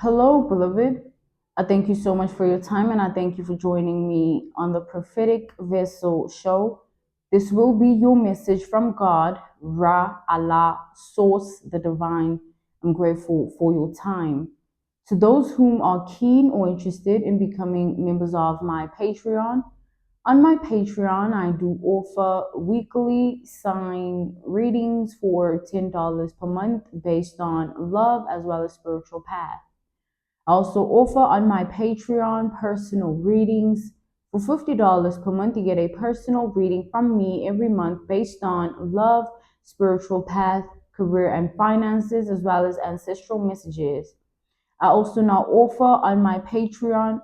Hello, beloved. I thank you so much for your time and I thank you for joining me on the Prophetic Vessel Show. This will be your message from God, Ra, Allah, Source, the Divine. I'm grateful for your time. To those whom are keen or interested in becoming members of my Patreon, on my Patreon, I do offer weekly sign readings for $10 per month based on love as well as spiritual path. I also offer on my Patreon personal readings for $50 per month. You get a personal reading from me every month based on love, spiritual path, career and finances, as well as ancestral messages. I also now offer on my Patreon,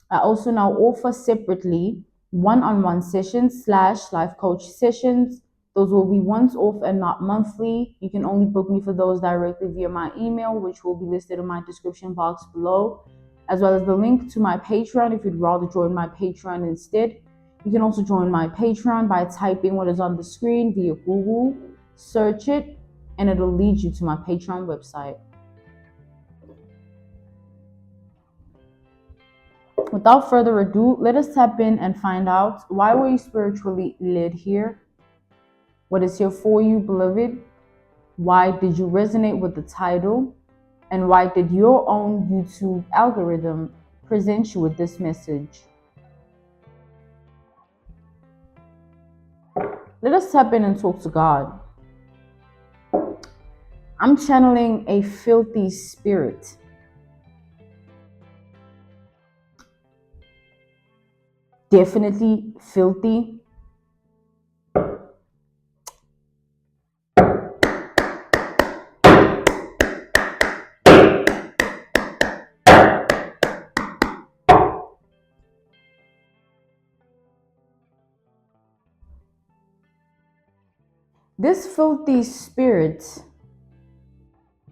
I also now offer separately one-on-one sessions / life coach sessions. Those will be once off and not monthly. You can only book me for those directly via my email, which will be listed in my description box below, as well as the link to my Patreon if you'd rather join my Patreon instead. You can also join my Patreon by typing what is on the screen via Google, search it, and it'll lead you to my Patreon website. Without further ado, let us tap in and find out, why were you spiritually led here? What is here for you, beloved? Why did you resonate with the title? And why did your own YouTube algorithm present you with this message? Let us tap in and talk to God. I'm channeling a filthy spirit. Definitely filthy. This filthy spirit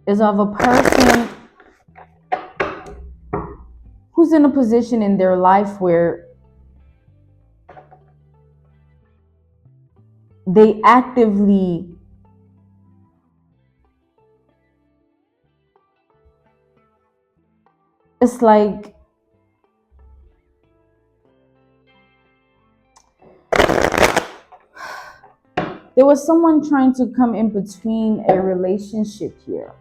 is of a person who's in a position in their life where they actively it's like there was someone trying to come in between a relationship here.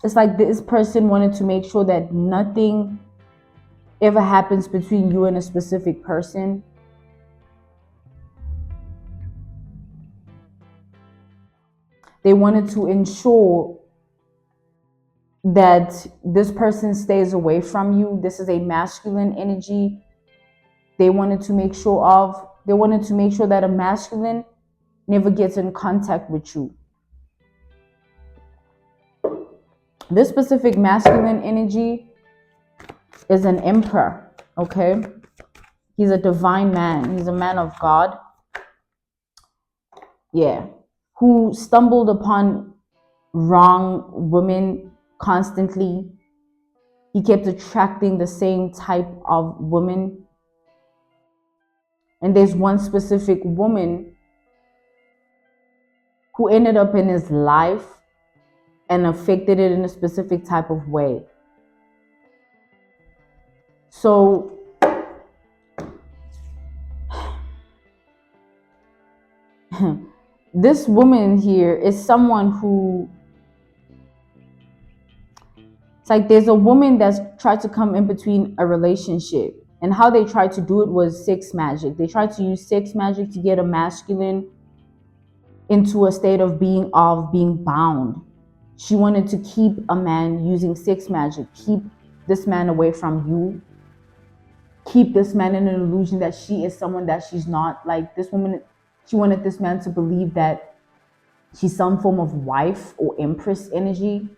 It's like this person wanted to make sure that nothing ever happens between you and a specific person. They wanted to ensure that this person stays away from you. This is a masculine energy. They wanted to make sure that a masculine never gets in contact with you. This specific masculine energy is an emperor, okay? He's a divine man. He's a man of God. Yeah. Who stumbled upon wrong women constantly. He kept attracting the same type of women. And there's one specific woman who ended up in his life and affected it in a specific type of way. So this woman here is someone who, it's like there's a woman that's tried to come in between a relationship, and how they tried to do it was sex magic. They tried to use sex magic to get a masculine into a state of being bound. She wanted to keep a man using sex magic, keep this man away from you, keep this man in an illusion that she is someone that she's not. Like this woman, she wanted this man to believe that she's some form of wife or empress energy.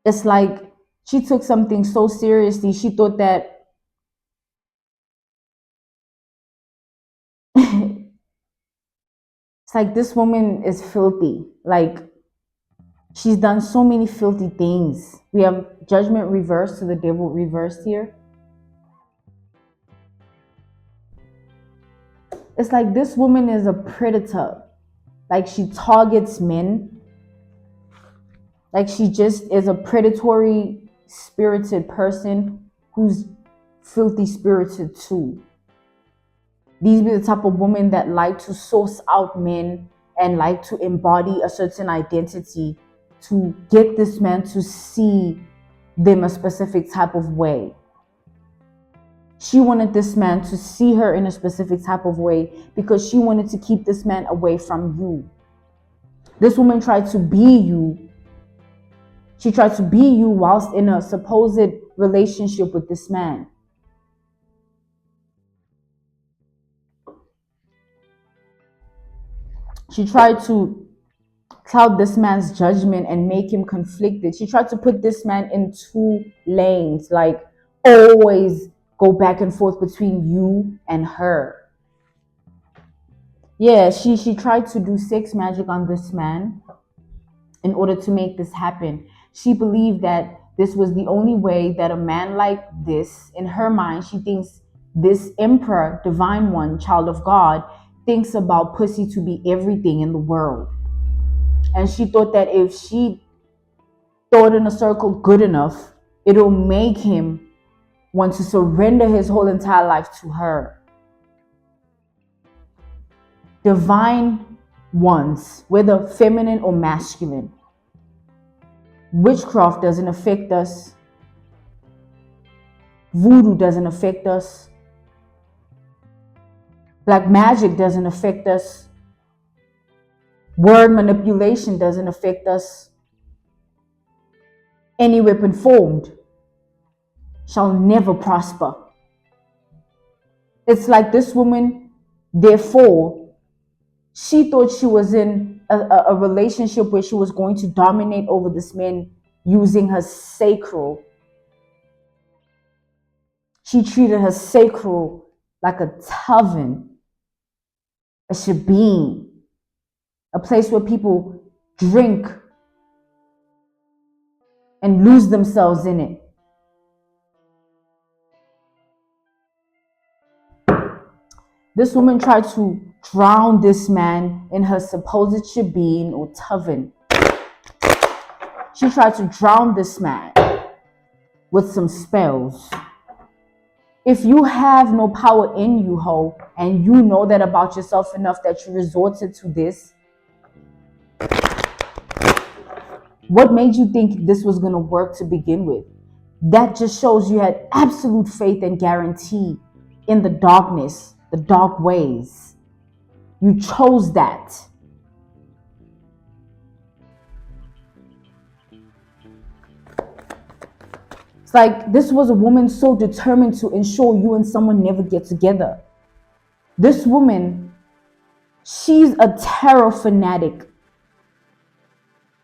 It's like she took something so seriously. She thought that it's like this woman is filthy. Like she's done so many filthy things. We have judgment reversed to the devil reversed here. It's like this woman is a predator. Like she targets men. Like she just is a predatory spirited person who's filthy spirited too. These be the type of women that like to source out men and like to embody a certain identity to get this man to see them a specific type of way. She wanted this man to see her in a specific type of way because she wanted to keep this man away from you. This woman tried to be you. She tried to be you whilst in a supposed relationship with this man. She tried to cloud this man's judgment and make him conflicted. She tried to put this man in two lanes, like always go back and forth between you and her. Yeah, she tried to do sex magic on this man in order to make this happen. She believed that this was the only way that a man like this, in her mind, she thinks this emperor, divine one, child of God, thinks about pussy to be everything in the world. And she thought that if she throw it in a circle good enough, it'll make him want to surrender his whole entire life to her. Divine ones, whether feminine or masculine. Witchcraft doesn't affect us. Voodoo doesn't affect us. Black magic doesn't affect us. Word manipulation doesn't affect us. Any weapon formed shall never prosper. It's like this woman, therefore, she thought she was in a relationship where she was going to dominate over this man using her sacral. She treated her sacral like a tavern, a shebeen, a place where people drink and lose themselves in it. This woman tried to drown this man in her supposed shebeen or tavern. She tried to drown this man with some spells. If you have no power in you, ho, and you know that about yourself enough that you resorted to this, what made you think this was going to work to begin with? That just shows you had absolute faith and guarantee in the darkness, the dark ways. You chose that. It's like this was a woman so determined to ensure you and someone never get together. This woman, she's a terror fanatic.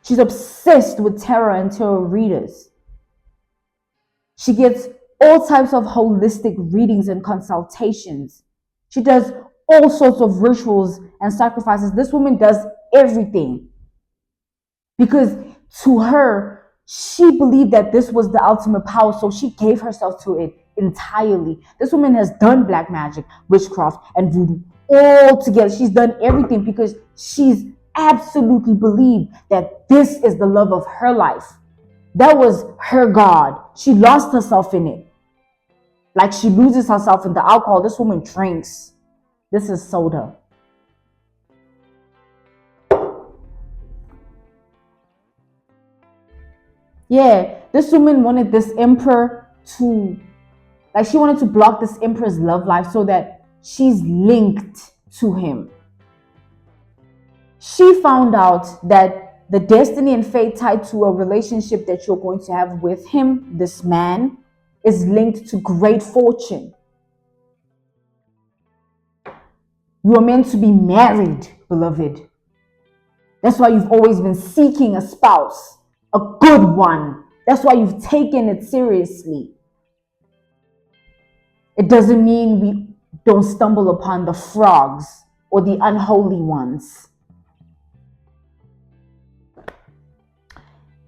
She's obsessed with tarot and tarot readers. She gets all types of holistic readings and consultations. She does all sorts of rituals and sacrifices. This woman does everything because to her, she believed that this was the ultimate power, so she gave herself to it entirely. This woman has done black magic, witchcraft, and voodoo all together. She's done everything because she's absolutely believed that this is the love of her life. That was her God. She lost herself in it. Like she loses herself in the alcohol. This woman drinks. This is soda. Yeah, this woman wanted this emperor to, like she wanted to block this emperor's love life so that she's linked to him. She found out that the destiny and fate tied to a relationship that you're going to have with him, this man, is linked to great fortune. You are meant to be married, beloved. That's why you've always been seeking a spouse, a good one. That's why you've taken it seriously. It doesn't mean we don't stumble upon the frogs or the unholy ones.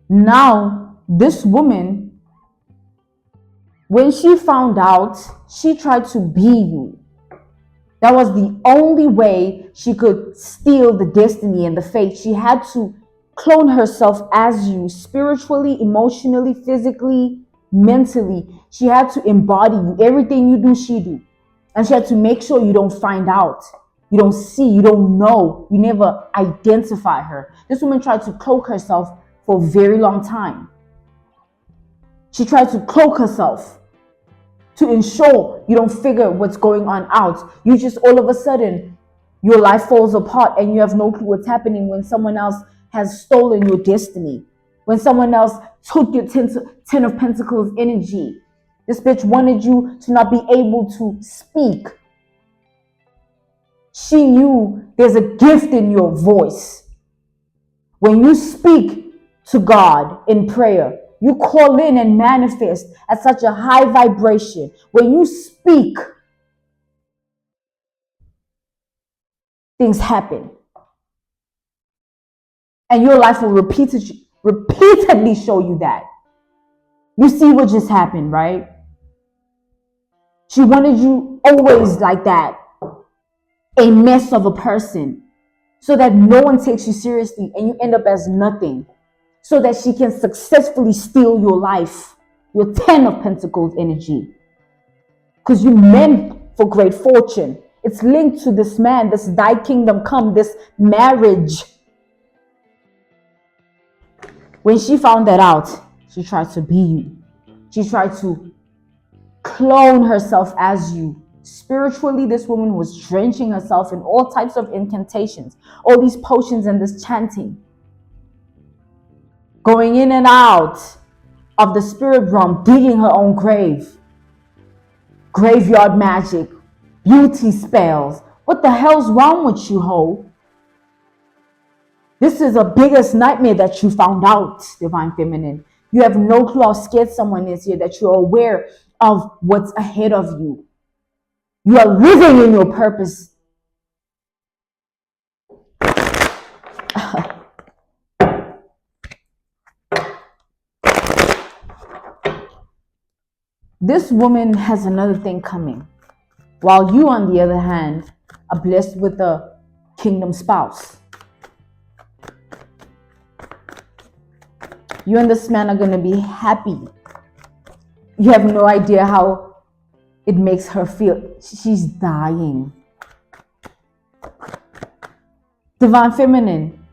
Now, this woman, when she found out, she tried to be you. That was the only way she could steal the destiny and the fate. She had to clone herself as you, spiritually, emotionally, physically, mentally. She had to embody you. Everything you do, she do. And she had to make sure you don't find out. You don't see, you don't know, you never identify her. This woman tried to cloak herself for a very long time. She tried to cloak herself to ensure you don't figure what's going on out. You just all of a sudden, your life falls apart and you have no clue what's happening when someone else has stolen your destiny. When someone else took your 10 of Pentacles energy. This bitch wanted you to not be able to speak. She knew there's a gift in your voice. When you speak to God in prayer, you call in and manifest at such a high vibration. When you speak, things happen. And your life will repeatedly show you that. You see what just happened, right? She wanted you always like that. A mess of a person. So that no one takes you seriously and you end up as nothing. So that she can successfully steal your life. Your 10 of Pentacles energy. Because you meant for great fortune. It's linked to this man, this thy kingdom come, this marriage. When she found that out, she tried to be you. She tried to clone herself as you. Spiritually, this woman was drenching herself in all types of incantations, all these potions and this chanting. Going in and out of the spirit realm, digging her own grave. Graveyard magic, beauty spells. What the hell's wrong with you, ho? This is a biggest nightmare that you found out, Divine Feminine. You have no clue how scared someone is here, that you're aware of what's ahead of you. You are living in your purpose. This woman has another thing coming. While you, on the other hand, are blessed with a kingdom spouse. You and this man are going to be happy. You have no idea how it makes her feel. She's dying. Divine Feminine,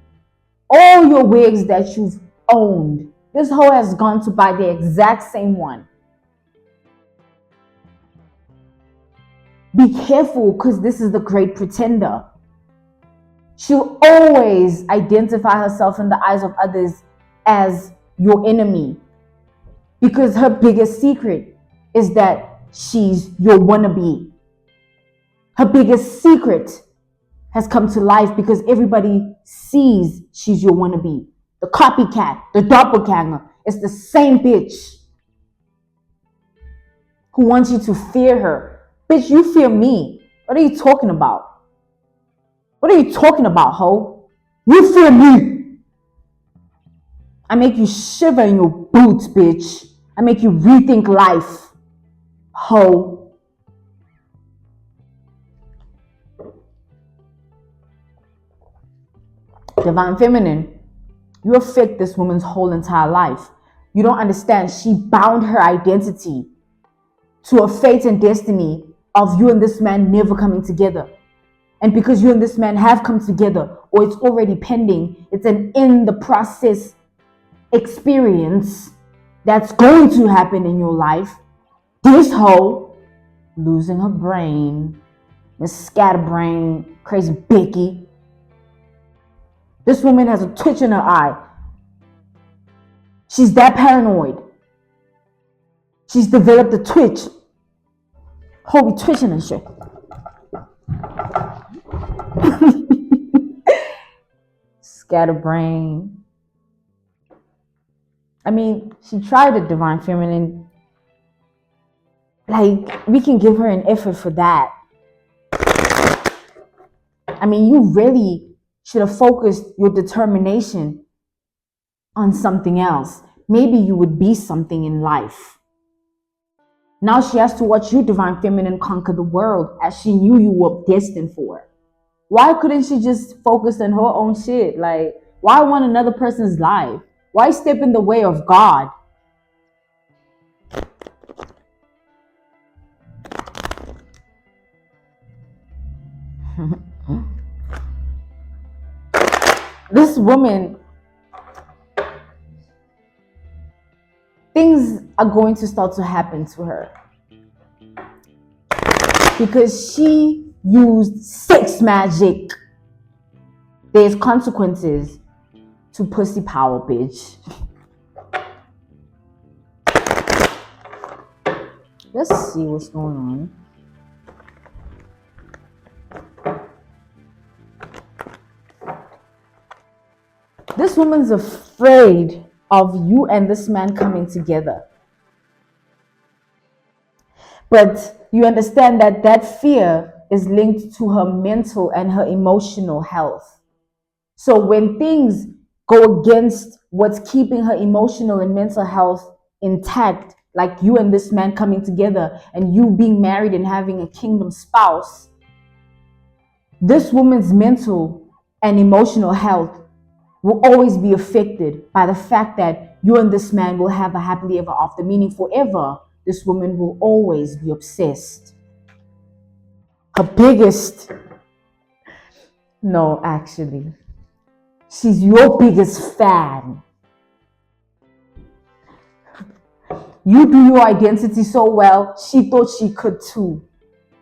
all your wigs that you've owned, this hoe has gone to buy the exact same one. Be careful, because this is the great pretender. She'll always identify herself in the eyes of others as your enemy, because her biggest secret is that she's your wannabe. Her biggest secret has come to life because everybody sees she's your wannabe. The copycat, the doppelganger, it's the same bitch who wants you to fear her. Bitch, you fear me. What are you talking about? What are you talking about, ho? You fear me. I make you shiver in your boots, bitch. I make you rethink life, ho. Divine Feminine, you affect this woman's whole entire life. You don't understand. She bound her identity to a fate and destiny of you and this man never coming together. And because you and this man have come together, or it's already pending, it's an in the process experience that's going to happen in your life. This hoe losing her brain, Miss Scatterbrain, crazy Becky. This woman has a twitch in her eye. She's that paranoid. She's developed a twitch. Hoe be twitching and shit. Scatterbrain. I mean, she tried it, Divine Feminine. Like, we can give her an effort for that. I mean, you really should have focused your determination on something else. Maybe you would be something in life. Now she has to watch you, divine feminine, conquer the world as she knew you were destined for. Why couldn't she just focus on her own shit? Like, why want another person's life? Why step in the way of God? This woman, things are going to start to happen to her because she used sex magic. There's consequences to pussy power, bitch. Let's see what's going on. This woman's afraid of you and this man coming together. But you understand that that fear is linked to her mental and her emotional health. So when things go against what's keeping her emotional and mental health intact, like you and this man coming together and you being married and having a kingdom spouse, this woman's mental and emotional health will always be affected by the fact that you and this man will have a happily ever after, meaning forever. This woman will always be obsessed. Her biggest, no, actually, she's your biggest fan. You do your identity so well, she thought she could too.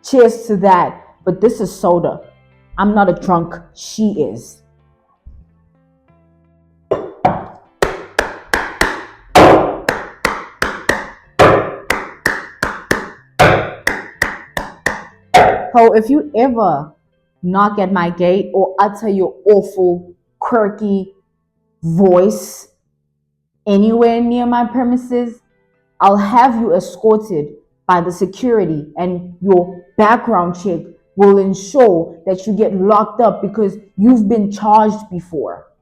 Cheers to that. But this is soda. I'm not a drunk, she is. So if you ever knock at my gate or utter your awful, quirky voice anywhere near my premises, I'll have you escorted by the security, and your background check will ensure that you get locked up because you've been charged before.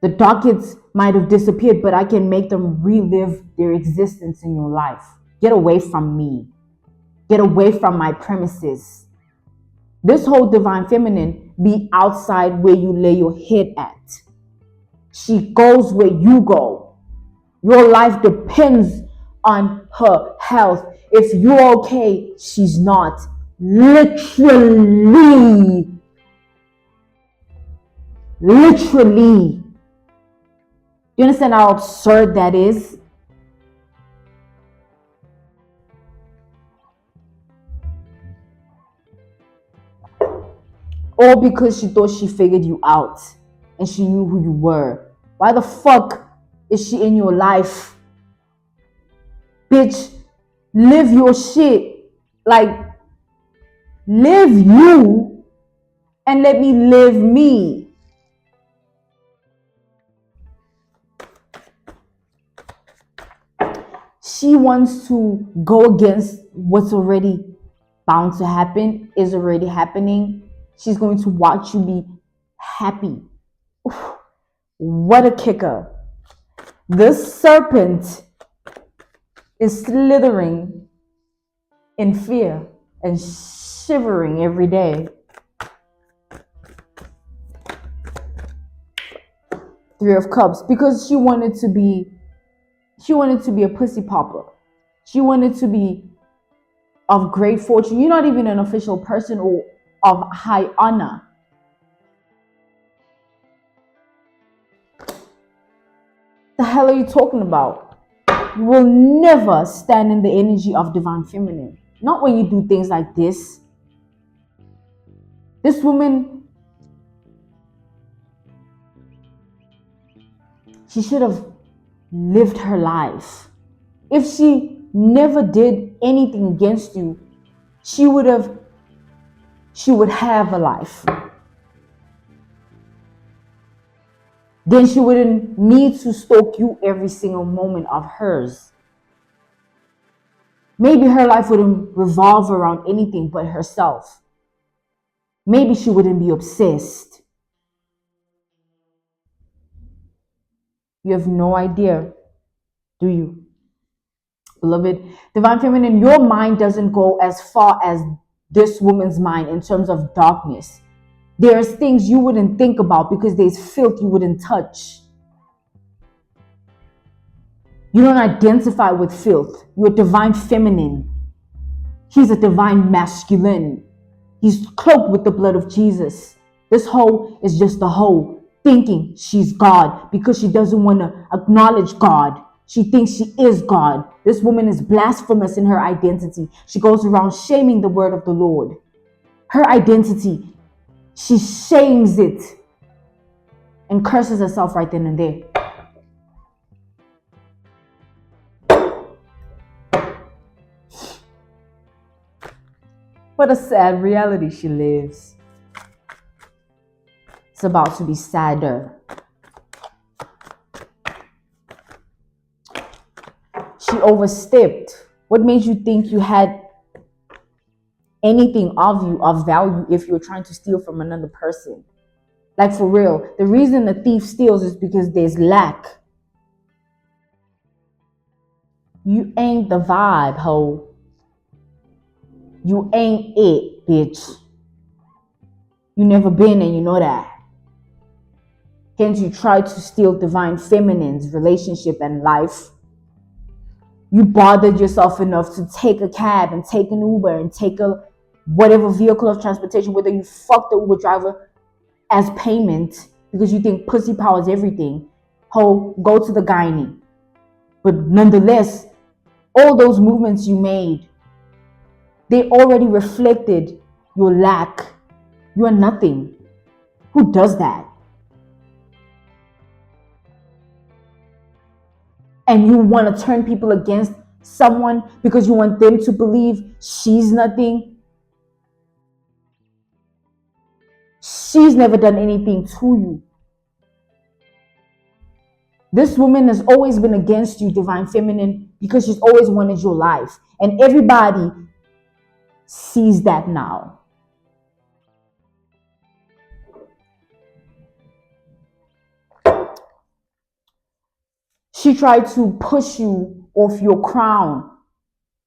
The dockets might have disappeared, but I can make them relive their existence in your life. Get away from me. Get away from my premises. This whole divine feminine be outside where you lay your head at. She goes where you go. Your life depends on her health. If you're okay, she's not. Literally. Literally. You understand how absurd that is? All because she thought she figured you out and she knew who you were. Why the fuck is she in your life? Bitch, live your shit. Like, live you and let me live me. She wants to go against what's already bound to happen, is already happening. She's going to watch you be happy. Oof, what a kicker. This serpent is slithering in fear and shivering every day. Three of Cups, because she wanted to be a pussy popper. She wanted to be of great fortune. You're not even an official person or of high honor. The hell are you talking about? You will never stand in the energy of divine feminine. Not when you do things like this. This woman, she should have lived her life. If she never did anything against you, she would have a life. Then she wouldn't need to stalk you every single moment of hers. Maybe her life wouldn't revolve around anything but herself. Maybe she wouldn't be obsessed. You have no idea, do you? Beloved, divine feminine, your mind doesn't go as far as this woman's mind in terms of darkness. There's things you wouldn't think about because there's filth you wouldn't touch. You don't identify with filth. You're divine feminine. He's a divine masculine. He's cloaked with the blood of Jesus. This hoe is just a hoe thinking she's God because she doesn't want to acknowledge God. She thinks she is God. This woman is blasphemous in her identity. She goes around shaming the word of the Lord. Her identity, she shames it and curses herself right then and there. What a sad reality she lives. It's about to be sadder. She overstepped. What made you think you had anything of value if you're trying to steal from another person? Like, for real, the reason the thief steals is because there's lack. You ain't the vibe, ho. You ain't it, bitch. You never been and you know that. Hence you try to steal divine feminine's relationship and life. You bothered yourself enough to take a cab and take an Uber and take a whatever vehicle of transportation, whether you fuck the Uber driver as payment because you think pussy power is everything. Ho, go to the gynae. But nonetheless, all those movements you made, they already reflected your lack. You are nothing. Who does that? And you want to turn people against someone because you want them to believe she's nothing. She's never done anything to you. This woman has always been against you, divine feminine, because she's always wanted your life. And everybody sees that now. She tried to push you off your crown,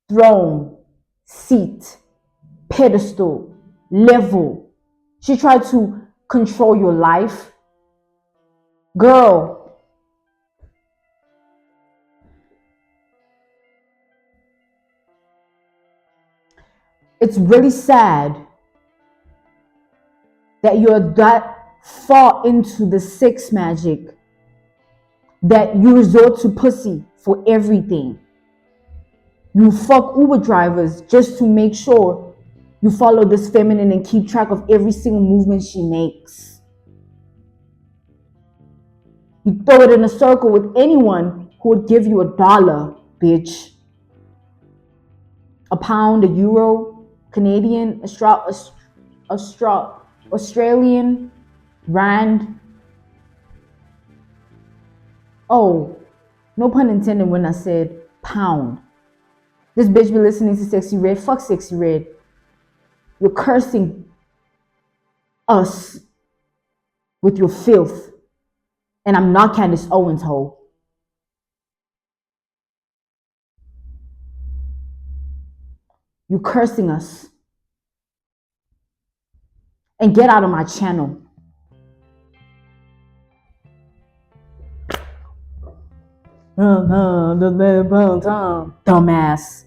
throne, seat, pedestal, level. She tried to control your life. Girl, it's really sad that you're that far into the sex magic that you resort to pussy for everything. You fuck Uber drivers just to make sure you follow this feminine and keep track of every single movement she makes. You throw it in a circle with anyone who would give you $1, bitch. A pound, a euro, Canadian, Australian, rand. Oh, no pun intended when I said pound. This bitch be listening to Sexy Red. Fuck Sexy Red. You're cursing us with your filth. And I'm not Candace Owens, ho. You're cursing us. And get out of my channel. Dumbass.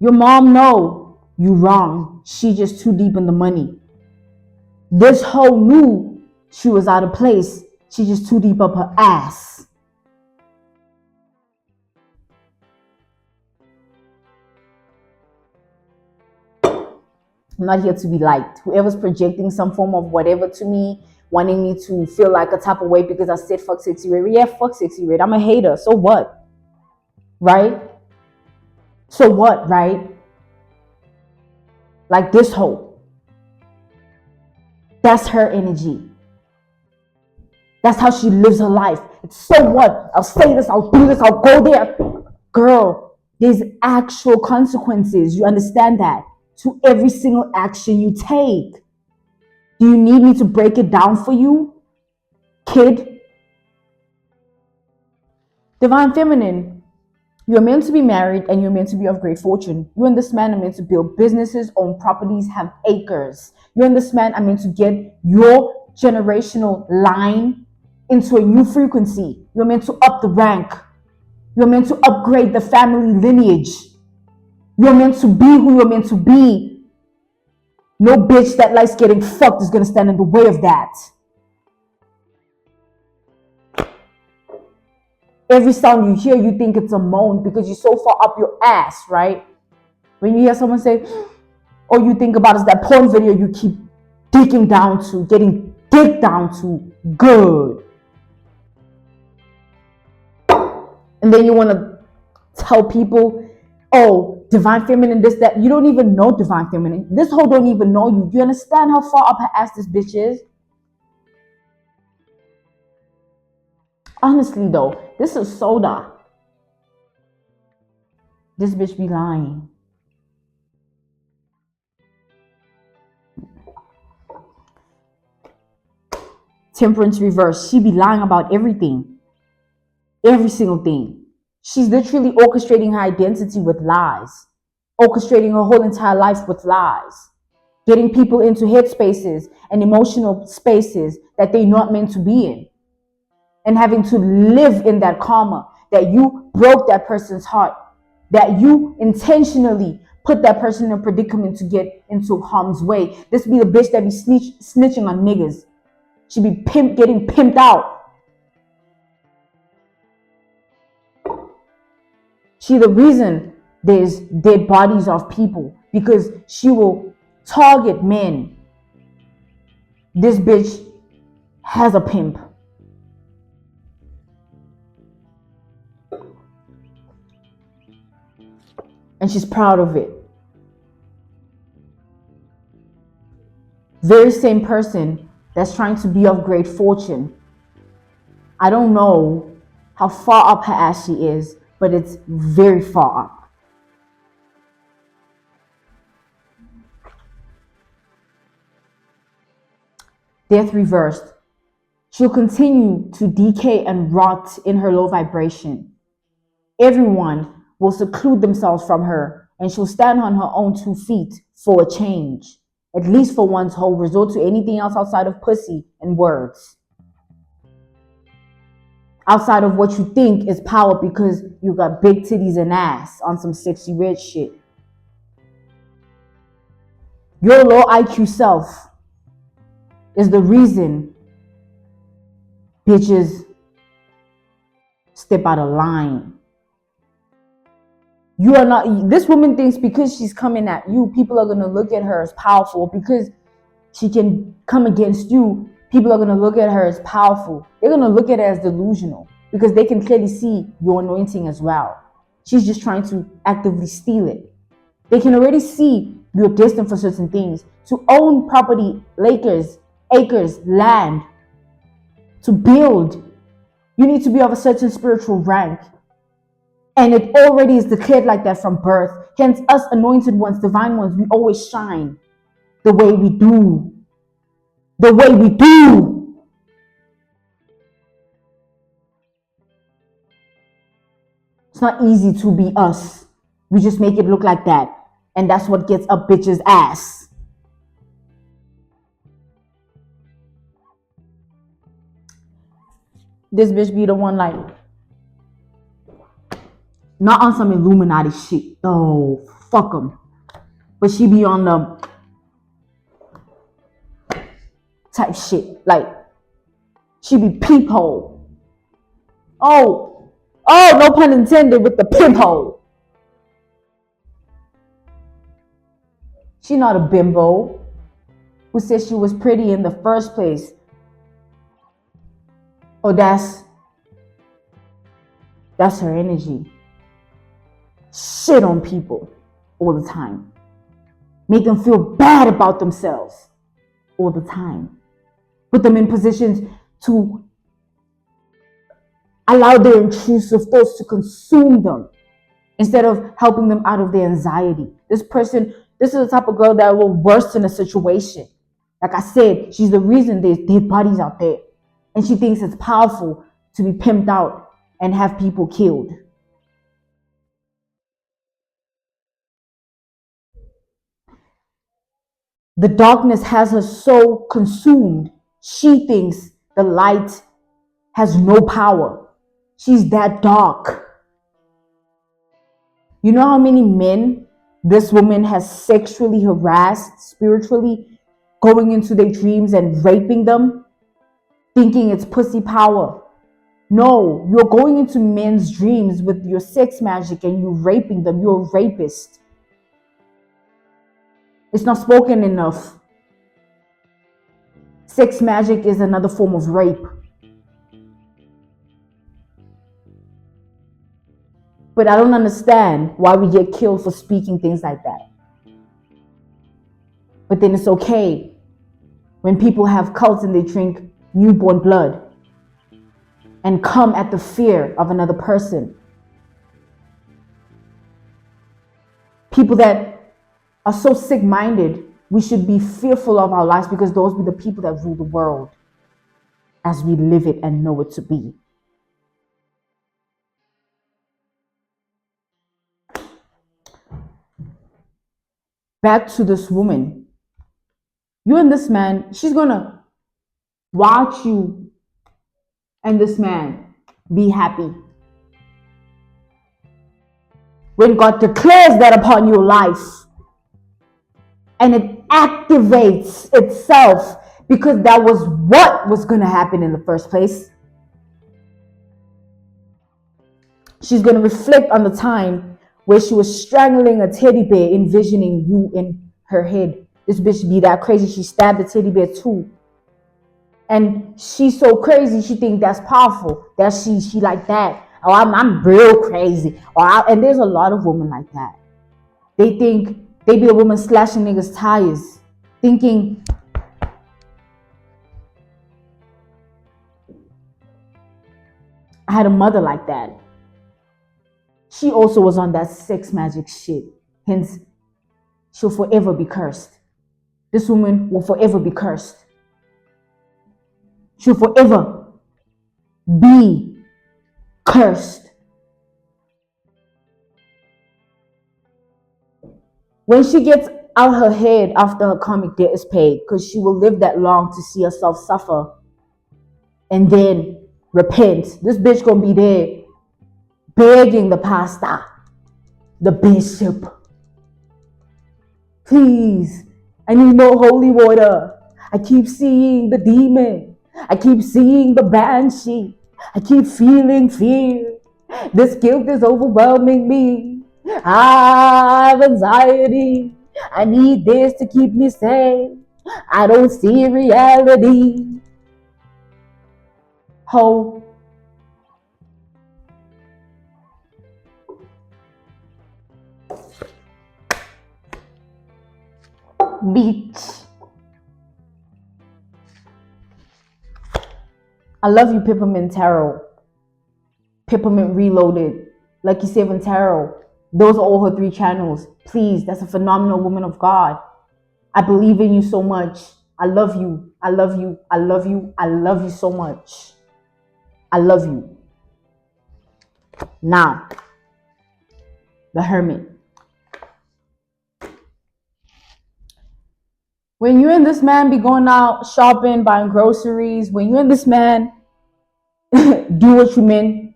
Your mom know you wrong. She just too deep in the money. This hoe knew she was out of place. She just too deep up her ass. I'm not here to be liked. Whoever's projecting some form of whatever to me, wanting me to feel like a type of way because I said fuck Sexy Red. Yeah, fuck Sexy Red. I'm a hater. So what? Right? So what, right? Like this hoe. That's her energy. That's how she lives her life. It's so what? I'll say this, I'll do this, I'll go there. Girl, there's actual consequences. You understand that? To every single action you take. Do you need me to break it down for you, kid? Divine feminine, You're meant to be married and you're meant to be of great fortune. You and this man are meant to build businesses, own properties, have acres. You and this man are meant to get your generational line into a new frequency. You're meant to up the rank. You're meant to upgrade the family lineage. You're meant to be who you're meant to be. No bitch that likes getting fucked is going to stand in the way of that. Every sound you hear, you think it's a moan because you're so far up your ass, right? When you hear someone say, all you think about is that porn video you keep digging down to, getting digged down to, good. And then you want to tell people, oh, divine feminine, this, that. You don't even know divine feminine. This hoe don't even know you. You understand how far up her ass this bitch is? Honestly though, this is soda. This bitch be lying. Temperance reverse. She be lying about everything. Every single thing. She's literally orchestrating her identity with lies. Orchestrating her whole entire life with lies. Getting people into headspaces and emotional spaces that they're not meant to be in. And having to live in that karma, that you broke that person's heart, that you intentionally put that person in a predicament to get into harm's way. This be the bitch that be snitching on niggas. She be getting pimped out. She the reason there's dead bodies of people, because she will target men. This bitch has a pimp. And she's proud of it. Very same person that's trying to be of great fortune. I don't know how far up her ass she is, but it's very far up. Death reversed. She'll continue to decay and rot in her low vibration. Everyone will seclude themselves from her, and she'll stand on her own 2 feet for a change. At least for once, whole resort to anything else outside of pussy and words. Outside of what you think is power because you got big titties and ass on some sexy red shit. Your low IQ self is the reason bitches step out of line. You are not, this woman thinks because she's coming at you, people are going to look at her as powerful. Because she can come against you, people are going to look at her as powerful. They're going to look at her as delusional because they can clearly see your anointing as well. She's just trying to actively steal it. They can already see you're destined for certain things. To own property, acres, land, to build, you need to be of a certain spiritual rank. And it already is declared like that from birth. Hence, us anointed ones, divine ones, we always shine the way we do. The way we do. It's not easy to be us. We just make it look like that. And that's what gets up bitches' ass. This bitch be the one like, not on some Illuminati shit. Oh, fuck them. But she be on the type shit. Like, she be peephole. Oh, no pun intended with the pimp hole. She not a bimbo who said she was pretty in the first place. Oh, that's her energy. Shit on people all the time. Make them feel bad about themselves all the time. Put them in positions to allow their intrusive thoughts to consume them instead of helping them out of their anxiety. This is the type of girl that will worsen a situation. Like I said, she's the reason there's dead bodies out there. And she thinks it's powerful to be pimped out and have people killed. The darkness has her so consumed. She thinks the light has no power. She's that dark. You know how many men this woman has sexually harassed, spiritually, going into their dreams and raping them, thinking it's pussy power? No, you're going into men's dreams with your sex magic and you're raping them. You're a rapist. It's not spoken enough. Sex magic is another form of rape. But I don't understand why we get killed for speaking things like that. But then it's okay when people have cults and they drink newborn blood and come at the fear of another person. People that are so sick-minded, we should be fearful of our lives because those be the people that rule the world as we live it and know it to be. Back to this woman. You and this man, she's gonna watch you and this man be happy. When God declares that upon your life, and it activates itself because that was what was going to happen in the first place. She's going to reflect on the time where she was strangling a teddy bear, envisioning you in her head. This bitch be that crazy. She stabbed the teddy bear too. And she's so crazy, she think that's powerful. That she like that. Oh, I'm real crazy. And there's a lot of women like that. They think they be a woman slashing niggas' tires, thinking I had a mother like that. She also was on that sex magic shit. Hence, she'll forever be cursed. This woman will forever be cursed. She'll forever be cursed. When she gets out her head after her karmic debt is paid, because she will live that long to see herself suffer and then repent. This bitch gonna be there begging the pastor, the bishop, please, I need more holy water. I keep seeing the demon. I keep seeing the banshee. I keep feeling fear. This guilt is overwhelming me. I have anxiety. I need this to keep me safe. I don't see reality. Ho. Bitch. I love you, Peppermint Tarot. Peppermint Reloaded. Lucky Seven Tarot. Those are all her 3 channels. Please, that's a phenomenal woman of God. I believe in you so much. I love you. I love you. I love you. I love you so much. I love you. Now, the Hermit. When you and this man be going out shopping, buying groceries, when you and this man do what you meant,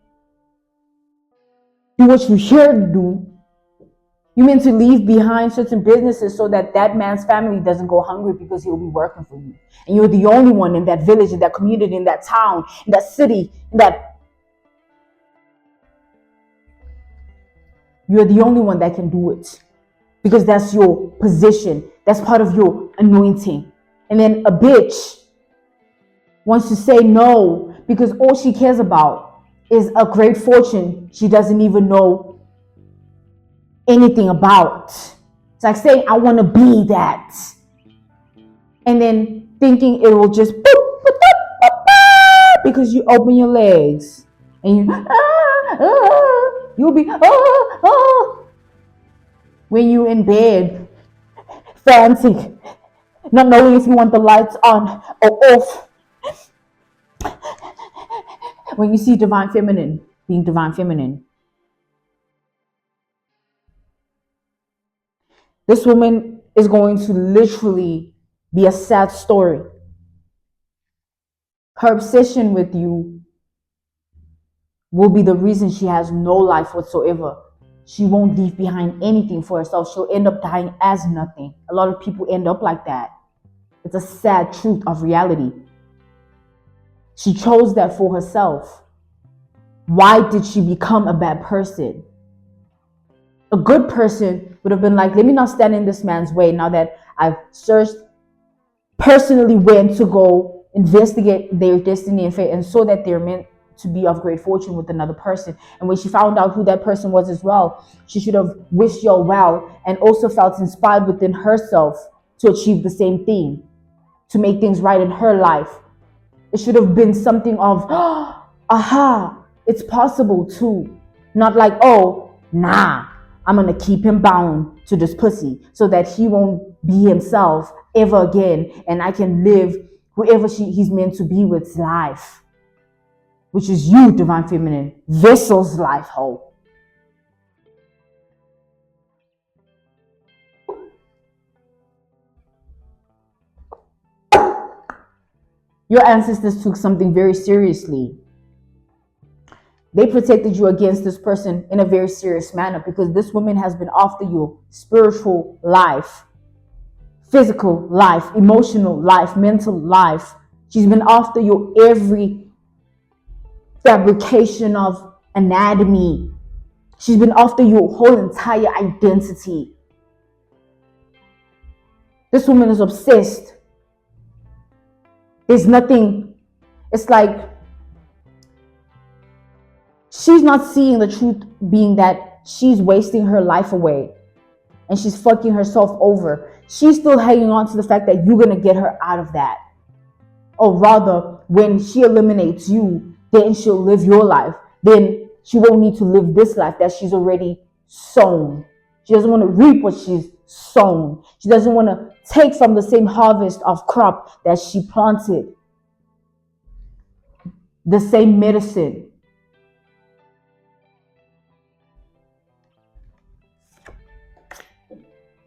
do what you should do, you meant to leave behind certain businesses so that that man's family doesn't go hungry because he'll be working for you. And you're the only one in that village, in that community, in that town, in that city, you're the only one that can do it. Because that's your position. That's part of your anointing. And then a bitch wants to say no because all she cares about is a great fortune she doesn't even know anything about. It's like saying, I want to be that. And then thinking it will just because you open your legs and you'll be when you in bed, frantic, not knowing if you want the lights on or off. When you see divine feminine being divine feminine. This woman is going to literally be a sad story. Her obsession with you will be the reason she has no life whatsoever. She won't leave behind anything for herself. She'll end up dying as nothing. A lot of people end up like that. It's a sad truth of reality. She chose that for herself. Why did she become a bad person? A good person would have been like, let me not stand in this man's way now that I've searched, personally went to go investigate their destiny and fate and saw that they're meant to be of great fortune with another person. And when she found out who that person was as well, she should have wished you well and also felt inspired within herself to achieve the same thing, to make things right in her life. It should have been something of, oh, aha, it's possible too. Not like, oh, nah, I'm going to keep him bound to this pussy so that he won't be himself ever again and I can live whoever he's meant to be with's life. Which is you, divine feminine, vessel's life, ho. Your ancestors took something very seriously. They protected you against this person in a very serious manner because this woman has been after your spiritual life, physical life, emotional life, mental life. She's been after your every fabrication of anatomy. She's been after your whole entire identity. This woman is obsessed. There's nothing, it's like she's not seeing the truth being that she's wasting her life away and she's fucking herself over. She's still hanging on to the fact that you're going to get her out of that. Or rather, when she eliminates you, then she'll live your life. Then she won't need to live this life that she's already sown. She doesn't want to reap what she's sown. She doesn't want to take from the same harvest of crop that she planted. The same medicine.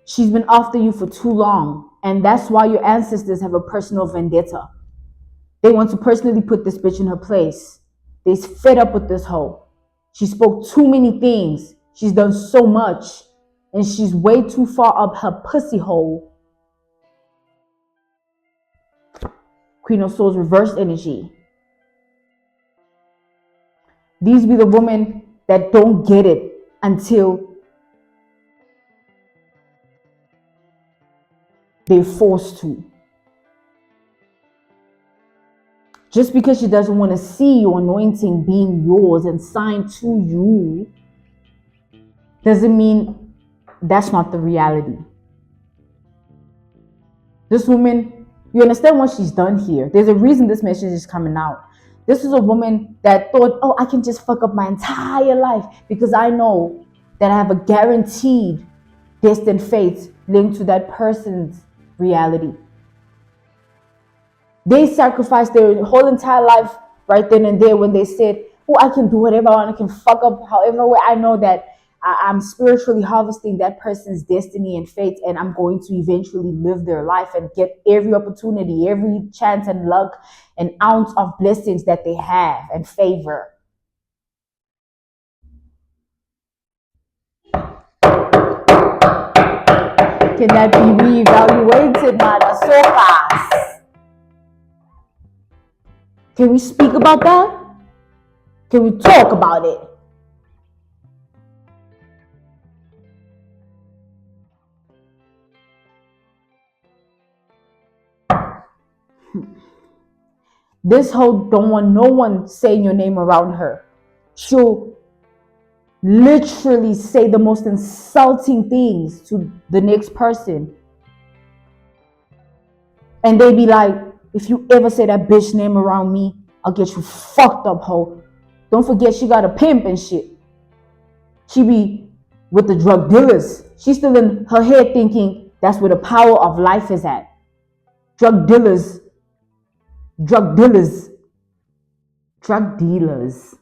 She's been after you for too long. And that's why your ancestors have a personal vendetta. They want to personally put this bitch in her place. They're fed up with this hoe. She spoke too many things. She's done so much. And she's way too far up her pussy hole. Queen of Swords reverse energy. These be the women that don't get it until they're forced to. Just because she doesn't want to see your anointing being yours and signed to you doesn't mean that's not the reality. This woman, you understand what she's done here. There's a reason this message is coming out. This is a woman that thought, oh, I can just fuck up my entire life because I know that I have a guaranteed destined fate linked to that person's reality. They sacrificed their whole entire life right then and there when they said, oh, I can do whatever I want. I can fuck up however way. I know that I'm spiritually harvesting that person's destiny and fate, and I'm going to eventually live their life and get every opportunity, every chance and luck, an ounce of blessings that they have and favor. Can that be reevaluated, Mother Sokas? Can we speak about that? Can we talk about it? This hoe don't want no one saying your name around her. She'll literally say the most insulting things to the next person. And they be like, if you ever say that bitch name around me, I'll get you fucked up, hoe. Don't forget she got a pimp and shit. She be with the drug dealers. She's still in her head thinking that's where the power of life is at. Drug dealers. Drug dealers. Drug dealers.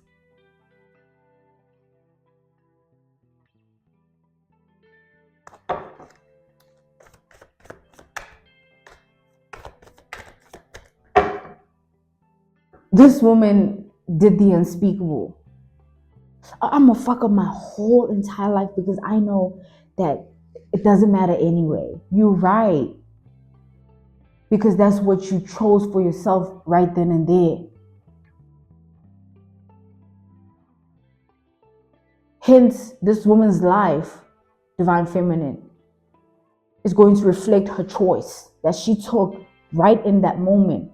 This woman did the unspeakable. I'm gonna fuck up my whole entire life because I know that it doesn't matter anyway. You're right. Because that's what you chose for yourself right then and there. Hence, this woman's life, divine feminine, is going to reflect her choice that she took right in that moment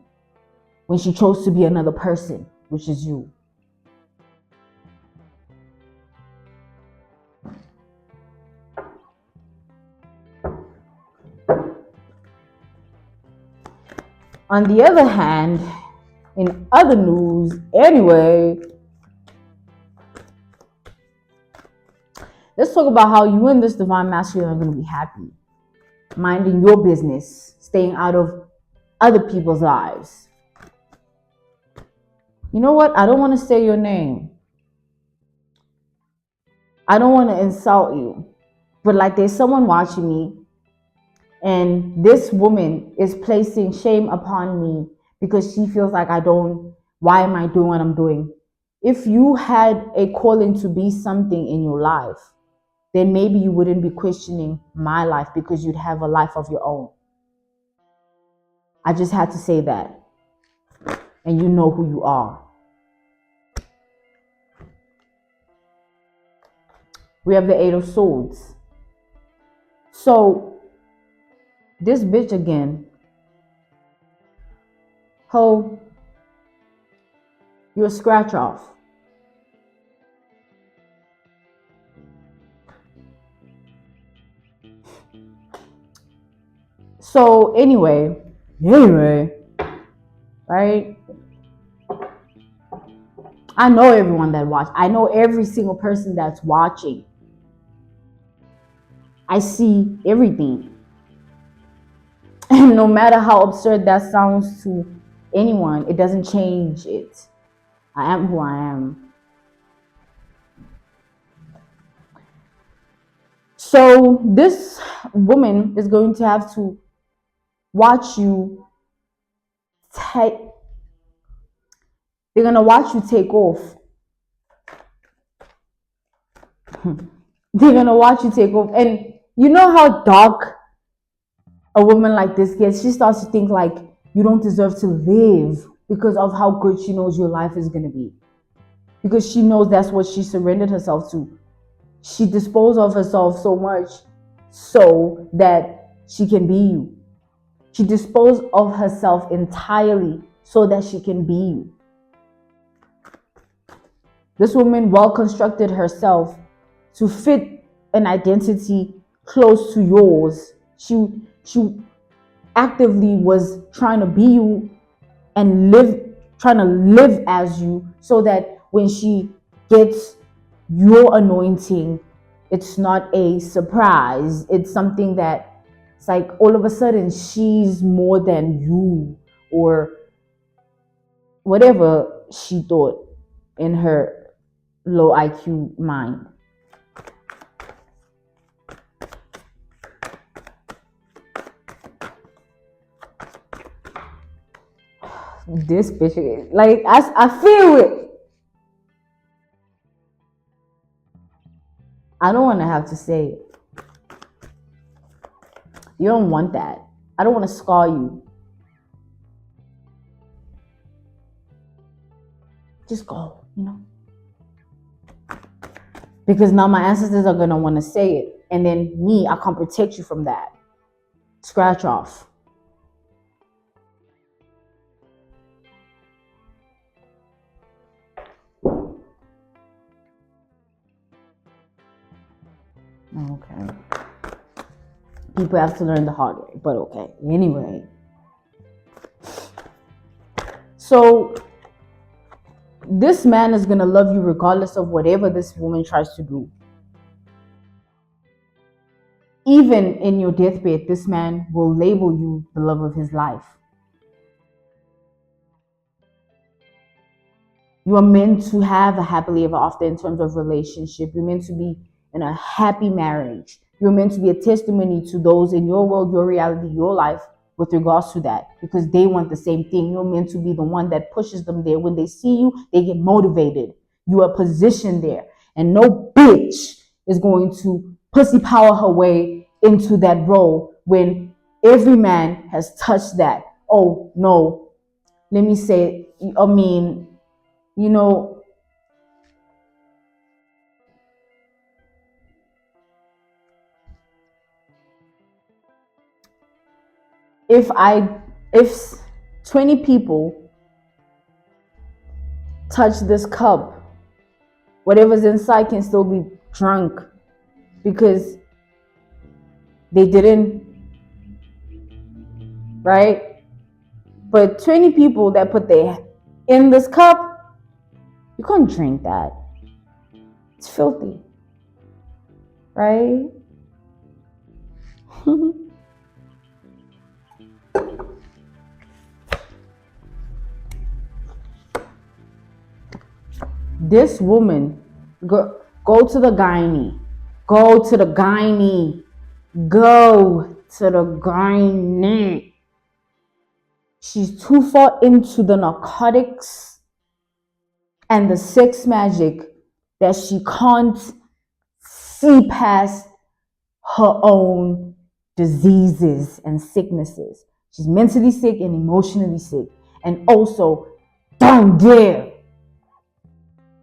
when she chose to be another person, which is you. On the other hand, in other news, anyway, let's talk about how you and this divine masculine are going to be happy, minding your business, staying out of other people's lives. You know what? I don't want to say your name. I don't want to insult you. But like there's someone watching me, and this woman is placing shame upon me because she feels like why am I doing what I'm doing? If you had a calling to be something in your life, then maybe you wouldn't be questioning my life because you'd have a life of your own. I just had to say that. And you know who you are. We have the Eight of Swords. So, this bitch again. Ho, you're a scratch off. So anyway, right? I know everyone that watched. I know every single person that's watching. I see everything. And no matter how absurd that sounds to anyone, it doesn't change it. I am who I am. So this woman is going to have to watch you take. They're gonna watch you take off. They're gonna watch you take off, and you know how dark a woman like this gets. She starts to think like you don't deserve to live because of how good she knows your life is gonna be. Because she knows that's what she surrendered herself to. She disposed of herself so much so that she can be you. She disposed of herself entirely so that she can be you. This woman well constructed herself to fit an identity close to yours. She actively was trying to be you and trying to live as you, so that when she gets your anointing, it's not a surprise. It's something that it's like all of a sudden she's more than you, or whatever she thought in her low IQ mind. This bitch, like I feel it. I don't want to have to say it. You don't want that. I don't want to scar you. Just go, you know. Because now my ancestors are gonna want to say it, and then me, I can't protect you from that. Scratch off. Okay. People have to learn the hard way, but okay. Anyway. So this man is gonna love you regardless of whatever this woman tries to do. Even in your deathbed, this man will label you the love of his life. You are meant to have a happily ever after in terms of relationship. You're meant to be in a happy marriage. You're meant to be a testimony to those in your world, your reality, your life, with regards to that, because they want the same thing. You're meant to be the one that pushes them there. When they see you, they get motivated. You are positioned there, and no bitch is going to pussy power her way into that role when every man has touched that. Oh no, let me say, I mean, you know, if 20 people touch this cup, whatever's inside can still be drunk because they didn't, right? But 20 people that put their in this cup, you can't drink that. It's filthy, right? This woman, go to the gynae. Go to the gynae. Go to the gynae. She's too far into the narcotics and the sex magic that she can't see past her own diseases and sicknesses. She's mentally sick and emotionally sick, and also down there.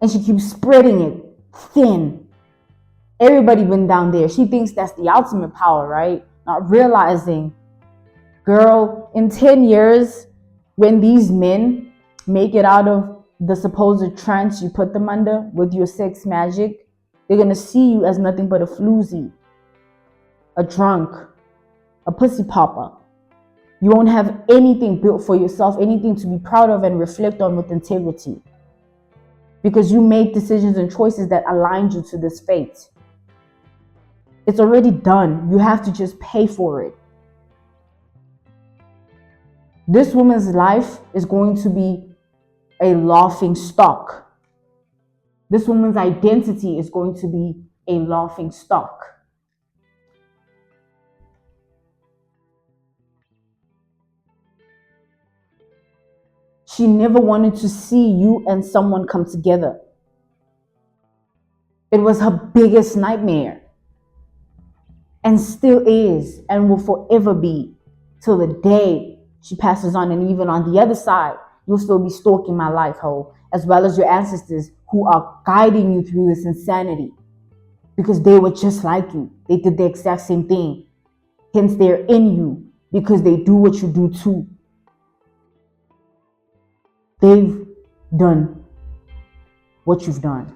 And she keeps spreading it thin. Everybody been down there. She thinks that's the ultimate power, right? Not realizing, girl, in 10 years, when these men make it out of the supposed trance you put them under with your sex magic, they're going to see you as nothing but a floozy, a drunk, a pussy popper. You won't have anything built for yourself, anything to be proud of and reflect on with integrity. Because you made decisions and choices that aligned you to this fate. It's already done. You have to just pay for it. This woman's life is going to be a laughing stock. This woman's identity is going to be a laughing stock. She never wanted to see you and someone come together. It was her biggest nightmare. And still is, and will forever be, till the day she passes on. And even on the other side, you'll still be stalking my life, ho, as well as your ancestors who are guiding you through this insanity. Because they were just like you. They did the exact same thing. Hence, they're in you because they do what you do too. They've done what you've done,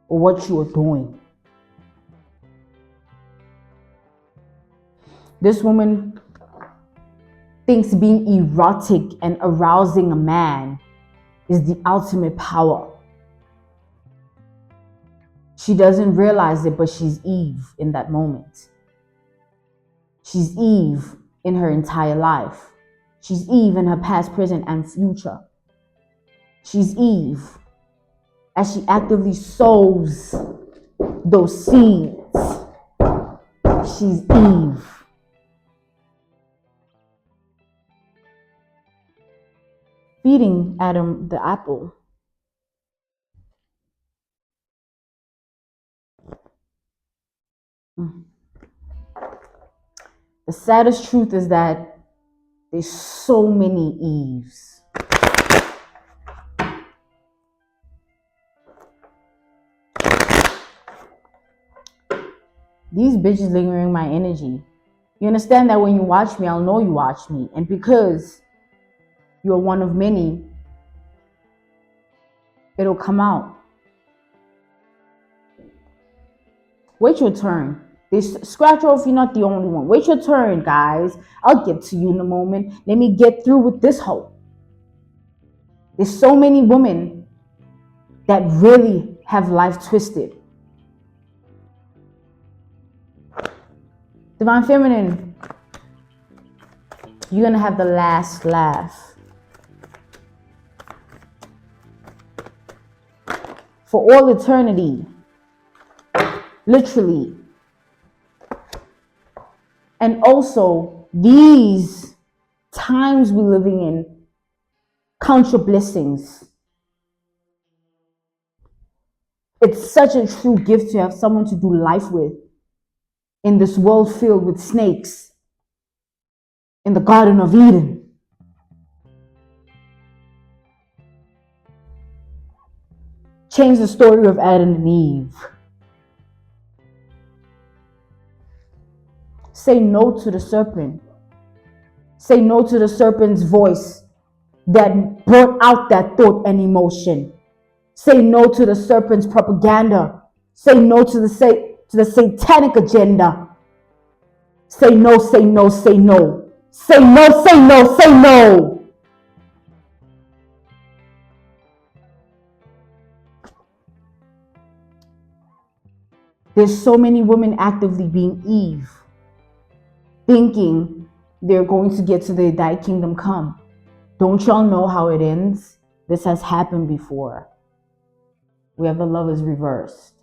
or what you are doing. This woman thinks being erotic and arousing a man is the ultimate power. She doesn't realize it, but she's Eve in that moment. She's Eve in her entire life. She's Eve in her past, present, and future. She's Eve as she actively sows those seeds. She's Eve. Feeding Adam the apple. The saddest truth is that there's so many Eves. These bitches lingering my energy. You understand that when you watch me, I'll know you watch me. And because you're one of many, it'll come out. Wait your turn. They scratch off, you're not the only one. Wait your turn, guys. I'll get to you in a moment. Let me get through with this hoe. There's so many women that really have life twisted. Divine Feminine, you're going to have the last laugh. For all eternity. Literally. And also, these times we're living in, count your blessings. It's such a true gift to have someone to do life with in this world filled with snakes in the Garden of Eden. Change the story of Adam and Eve. Say no to the serpent. Say no to the serpent's voice that brought out that thought and emotion. Say no to the serpent's propaganda. Say no to the satanic agenda. Say no, say no, say no. Say no, say no, say no. There's so many women actively being Eve, thinking they're going to get to the thy kingdom come. Don't y'all know how it ends? This has happened before. We have the lovers reversed.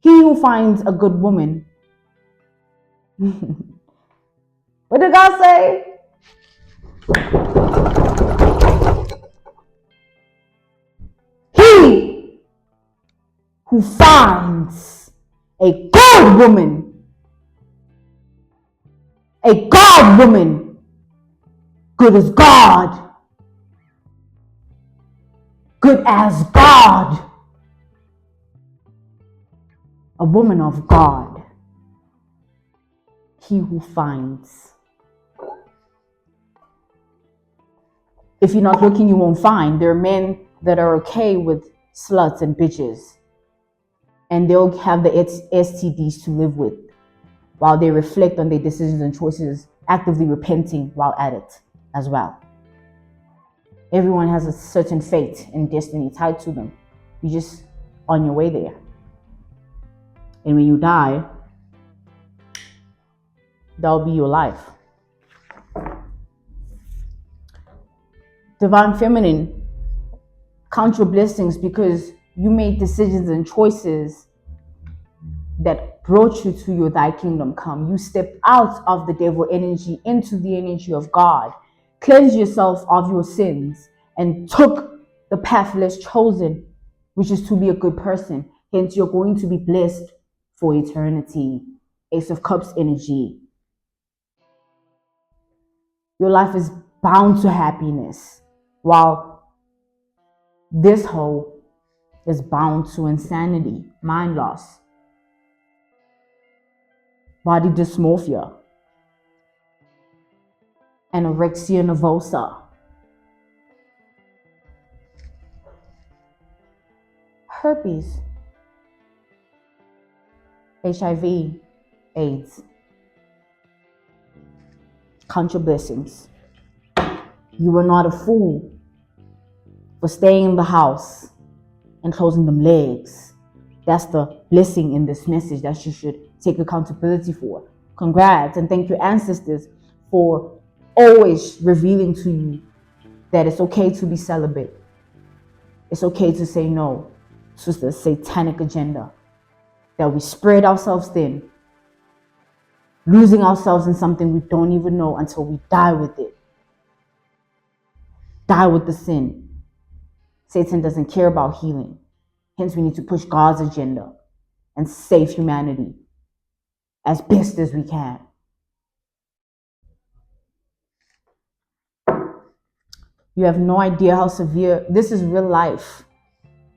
He who finds a good woman. What did God say? He who finds a good woman, a God woman, good as God, good as God, a woman of God, he who finds. If you're not looking, you won't find. There are men that are okay with sluts and bitches, and they'll have the STDs to live with while they reflect on their decisions and choices, actively repenting while at it as well. Everyone has a certain fate and destiny tied to them. You're just on your way there. And when you die, that'll be your life. Divine Feminine, count your blessings because you made decisions and choices that brought you to your thy kingdom come. You stepped out of the devil energy into the energy of God. Cleanse yourself of your sins and took the path less chosen, which is to be a good person. Hence, you're going to be blessed for eternity. Ace of Cups energy. Your life is bound to happiness, while this whole is bound to insanity, mind loss, body dysmorphia, anorexia nervosa, herpes, HIV, AIDS. Count your blessings. You were not a fool for staying in the house and closing them legs. That's the blessing in this message that you should take accountability for. Congrats, and thank your ancestors for always revealing to you that it's okay to be celibate. It's okay to say no to the satanic agenda that we spread ourselves thin, losing ourselves in something we don't even know until we die with it. Die with the sin. Satan doesn't care about healing. Hence, we need to push God's agenda and save humanity as best as we can. You have no idea how severe. This is real life.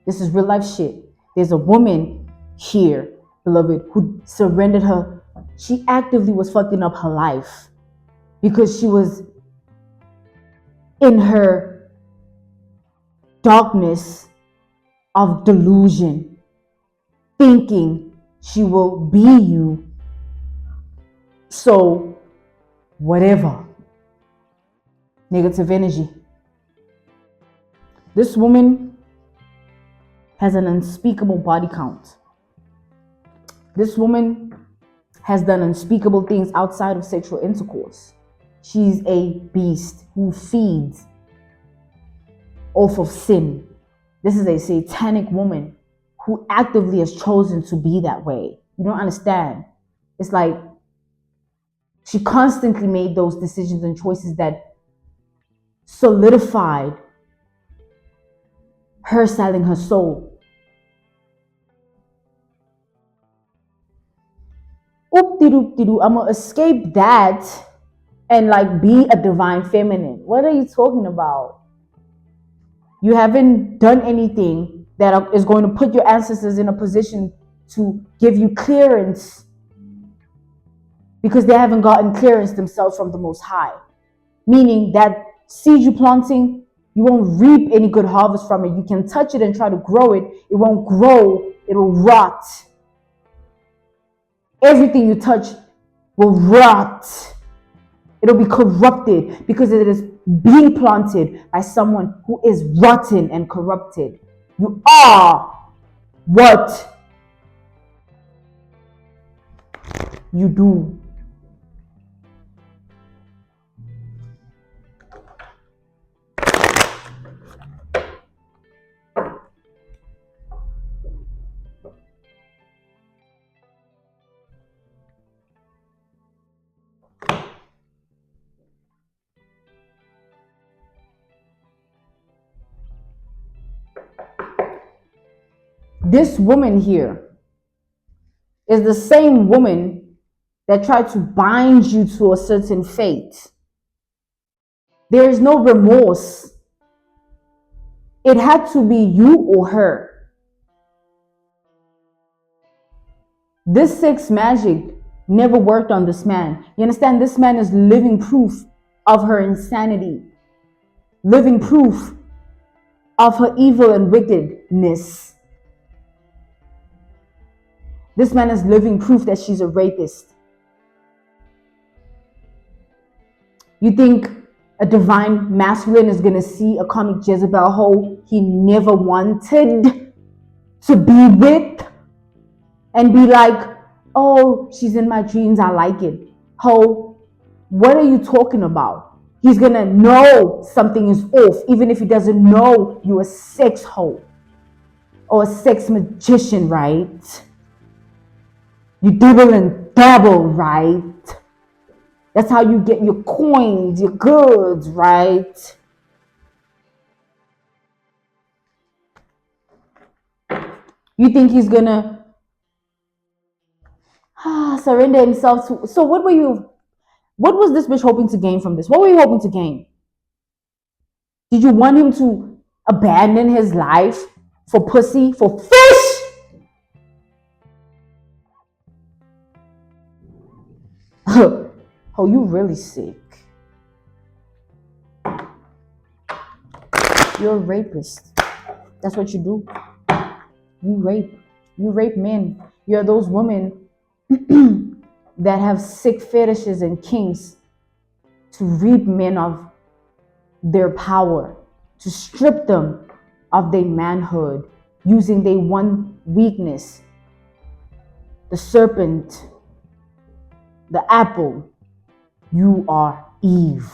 This is real life shit. There's a woman here, beloved, who surrendered her. She actively was fucking up her life because she was in her darkness of delusion, thinking she will be you. So, whatever. Negative energy. This woman has an unspeakable body count. This woman has done unspeakable things outside of sexual intercourse. She's a beast who feeds off of sin. This is a satanic woman who actively has chosen to be that way. You don't understand. It's like She constantly made those decisions and choices that solidified her selling her soul. Oop-de-doop-de-doo. I'm gonna escape that and like be a divine feminine. What are you talking about? You haven't done anything that is going to put your ancestors in a position to give you clearance, because they haven't gotten clearance themselves from the Most High. Meaning that seed you planting, you won't reap any good harvest from it. You can touch it and try to grow it. It won't grow. It'll rot. Everything you touch will rot. It'll be corrupted because it is being planted by someone who is rotten and corrupted. You are what you do. This woman here is the same woman that tried to bind you to a certain fate. There is no remorse. It had to be you or her. This sex magic never worked on this man. You understand? This man is living proof of her insanity, living proof of her evil and wickedness. This man is living proof that she's a rapist. You think a divine masculine is going to see a comic Jezebel hoe he never wanted to be with and be like, oh, she's in my dreams, I like it. Ho, what are you talking about? He's going to know something is off, even if he doesn't know you're a sex hoe or a sex magician, right? You dibble and dabble, right? That's how you get your coins, your goods, right? You think he's gonna surrender himself to? So what was this bitch hoping to gain from this? What were you hoping to gain? Did you want him to abandon his life for pussy, for fish? Oh, you really sick. You're a rapist. That's what you do. You rape. You rape men. You're those women that have sick fetishes and kinks to reap men of their power, to strip them of their manhood, using their one weakness, the serpent, the apple. You are Eve.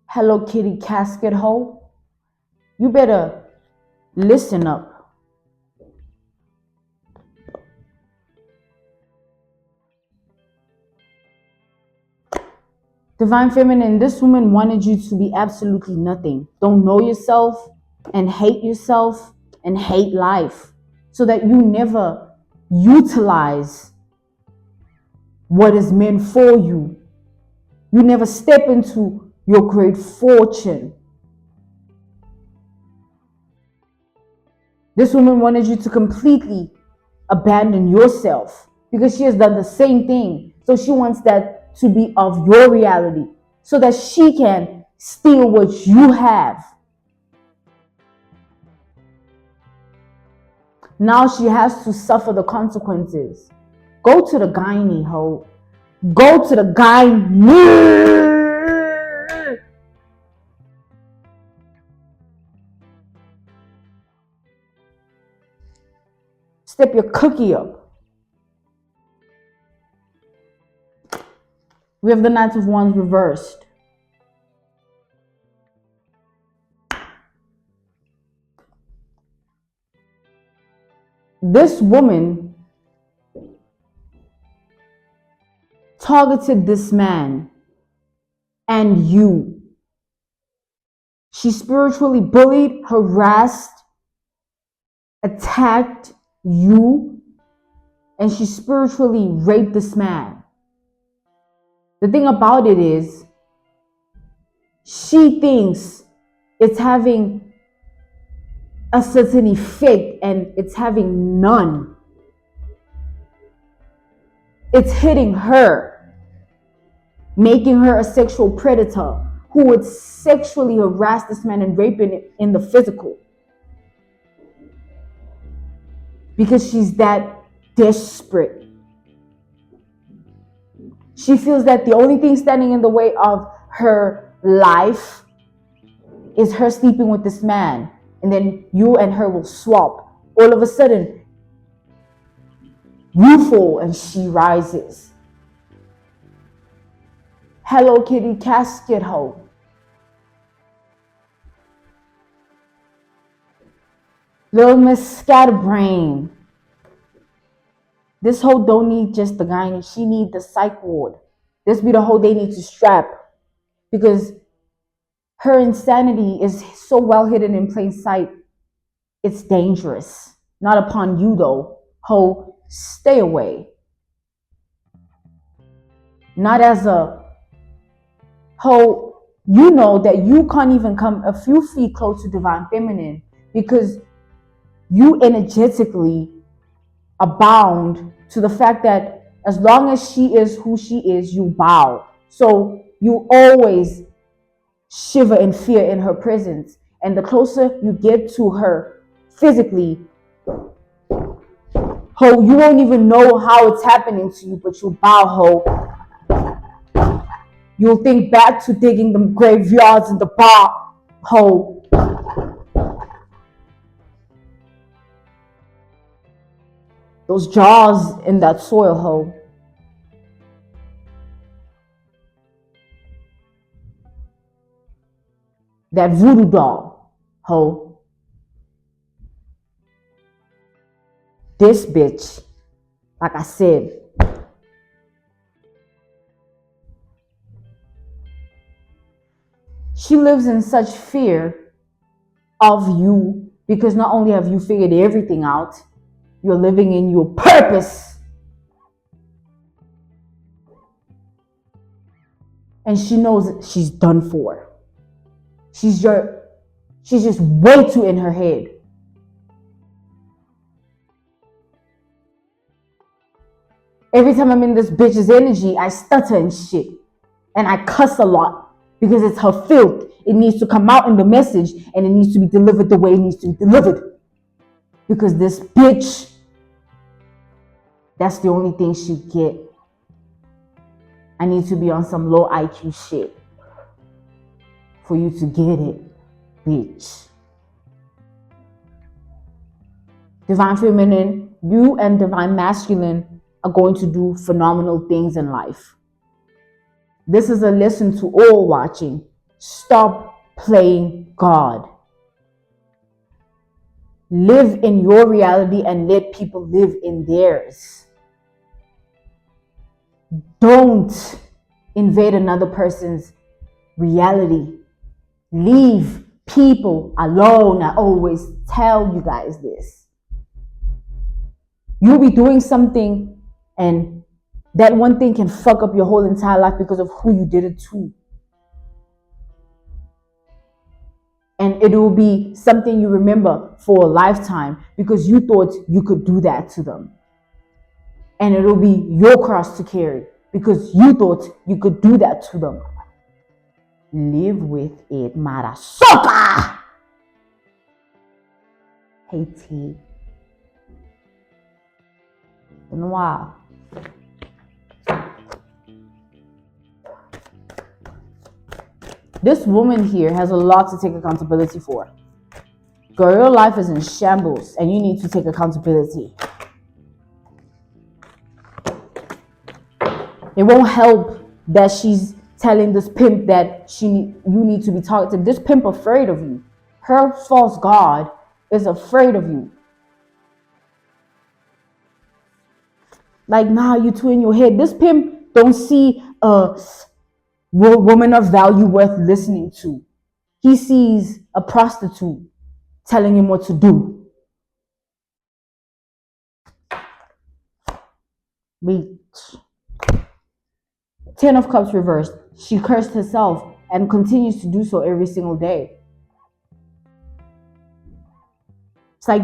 Hello Kitty casket hoe. You better listen up. Divine Feminine, this woman wanted you to be absolutely nothing. Don't know yourself and hate life, so that you never utilize what is meant for you. You never step into your great fortune. This woman wanted you to completely abandon yourself because she has done the same thing. So she wants that to be of your reality so that she can steal what you have. Now she has to suffer the consequences. Go to the gynae, ho. Go to the gynae. Step your cookie up. We have the Knight of Wands reversed. this woman targeted this man and you. She spiritually bullied, harassed, attacked you, and she spiritually raped this man. The thing about it is, she thinks it's having a certain effect and it's having none. It's hitting her, making her a sexual predator who would sexually harass this man and rape him in the physical. Because she's that desperate. She feels that the only thing standing in the way of her life is her sleeping with this man. And then you and her will swap. All of a sudden, you fall and she rises. Hello Kitty casket hoe. Little Miss Scatterbrain. This hoe don't need just the guy, she need the psych ward. This be the hoe they need to strap. Because her insanity is so well hidden in plain sight. It's dangerous. Not upon you though. Hoe, stay away. Not as a hoe, you know that you can't even come a few feet close to divine feminine because you energetically are bound to the fact that as long as she is who she is, you bow. So you always shiver in fear in her presence. And the closer you get to her physically, ho, you won't even know how it's happening to you, but you bow, ho. You'll think back to digging them graveyards in the bar, ho. Those jaws in that soil, ho. That voodoo doll, ho. This bitch, like I said, she lives in such fear of you because not only have you figured everything out, you're living in your purpose. And she knows she's done for. She's just way too in her head. Every time I'm in this bitch's energy, I stutter and shit. And I cuss a lot because it's her filth. It needs to come out in the message and it needs to be delivered the way it needs to be delivered. Because this bitch, that's the only thing she get. I need to be on some low IQ shit for you to get it, bitch. Divine feminine, you and divine masculine are going to do phenomenal things in life. This is a lesson to all watching. Stop playing God. Live in your reality and let people live in theirs. Don't invade another person's reality. Leave people alone. I always tell you guys this. You'll be doing something and that one thing can fuck up your whole entire life because of who you did it to. And it will be something you remember for a lifetime because you thought you could do that to them. And it will be your cross to carry because you thought you could do that to them. Live with it, Marasoka! Hey T. Been a while. This woman here has a lot to take accountability for. Girl, your life is in shambles and you need to take accountability. It won't help that she's telling this pimp that you need to be targeted. This pimp afraid of you. Her false god is afraid of you. Like, nah, you two in your head. This pimp don't see a woman of value worth listening to. He sees a prostitute telling him what to do. Bitch. 10 of Cups reversed. She cursed herself and continues to do so every single day. It's like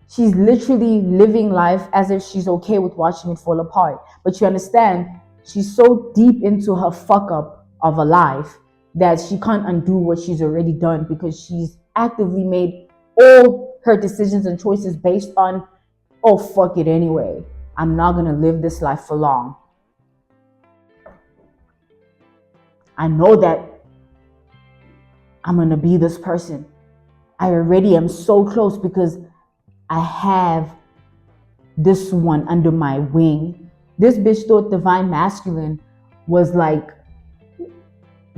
she's literally living life as if she's okay with watching it fall apart. But you understand, she's so deep into her fuck up of a life that she can't undo what she's already done, because she's actively made all her decisions and choices based on, oh, fuck it anyway. I'm not going to live this life for long. I know that I'm going to be this person. I already am so close because I have this one under my wing. This bitch thought divine masculine was like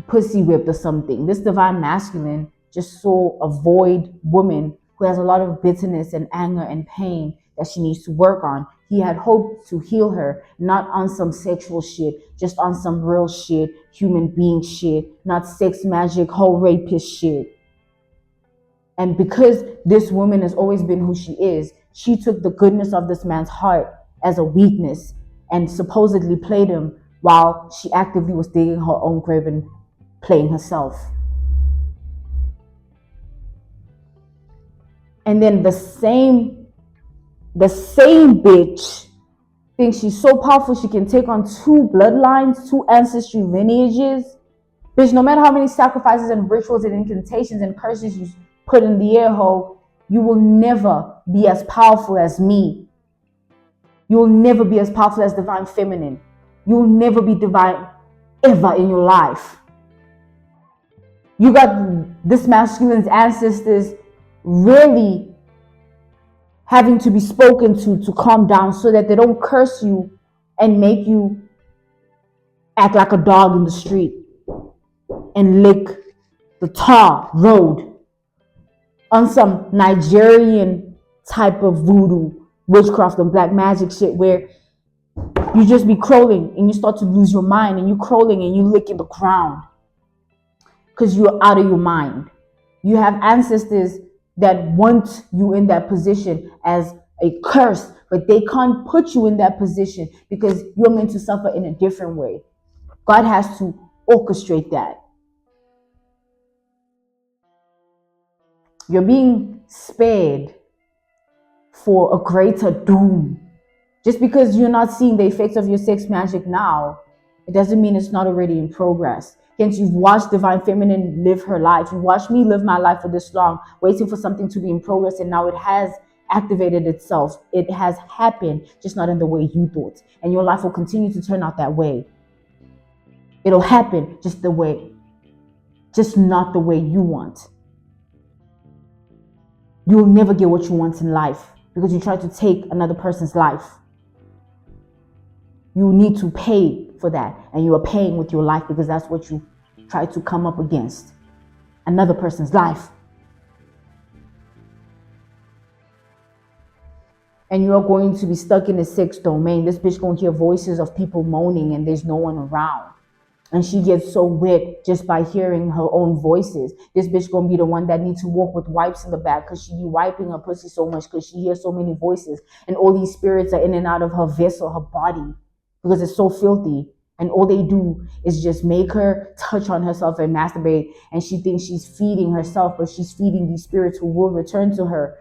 pussy whipped or something. This divine masculine just saw a void woman who has a lot of bitterness and anger and pain that she needs to work on. He had hoped to heal her, not on some sexual shit, just on some real shit, human being shit, not sex magic, whole rapist shit. And because this woman has always been who she is, she took the goodness of this man's heart as a weakness and supposedly played him while she actively was digging her own grave and playing herself. And then the same bitch thinks she's so powerful she can take on 2 bloodlines, 2 ancestry lineages. Bitch, no matter how many sacrifices and rituals and incantations and curses you put in the air hole, you will never be as powerful as me. You will never be as powerful as divine feminine. You will never be divine ever in your life. You got this masculine's ancestors really having to be spoken to calm down so that they don't curse you and make you act like a dog in the street and lick the tar road on some Nigerian type of voodoo, witchcraft and black magic shit, where you just be crawling and you start to lose your mind and you crawling and you licking the ground because you're out of your mind. You have ancestors that want you in that position as a curse, but they can't put you in that position because you're meant to suffer in a different way. God has to orchestrate that. You're being spared for a greater doom. Just because you're not seeing the effects of your sex magic now, it doesn't mean it's not already in progress. Hence, you've watched Divine Feminine live her life. You've watched me live my life for this long, waiting for something to be in progress, and now it has activated itself. It has happened, just not in the way you thought. And your life will continue to turn out that way. It'll happen just not the way you want. You'll never get what you want in life because you try to take another person's life. You need to pay for that, and you are paying with your life because that's what you try to come up against, another person's life. And you are going to be stuck in the sex domain. This bitch gonna hear voices of people moaning and there's no one around. And she gets so wet just by hearing her own voices. This bitch gonna be the one that needs to walk with wipes in the back because she be wiping her pussy so much because she hears so many voices. And all these spirits are in and out of her vessel, her body, because it's so filthy. And all they do is just make her touch on herself and masturbate. And she thinks she's feeding herself, but she's feeding these spirits who will return to her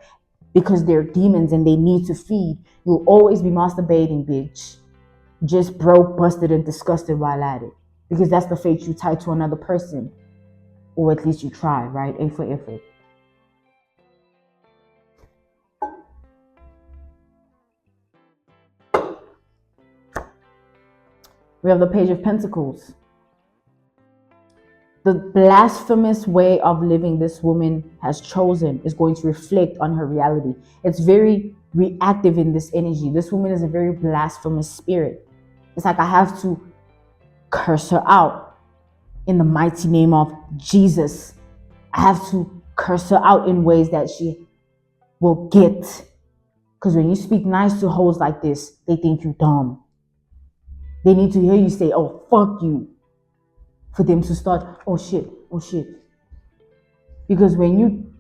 because they're demons and they need to feed. You'll always be masturbating, bitch. Just broke, busted, and disgusted while at it. Because that's the fate you tie to another person. Or at least you try, right? A for effort. We have the Page of Pentacles. The blasphemous way of living this woman has chosen is going to reflect on her reality. It's very reactive in this energy. This woman is a very blasphemous spirit. It's like I have to curse her out in the mighty name of Jesus. I have to curse her out in ways that she will get Because when you speak nice to hoes like this, they think you dumb. They need to hear you say, oh, fuck you, for them to start, oh shit, oh shit. Because when you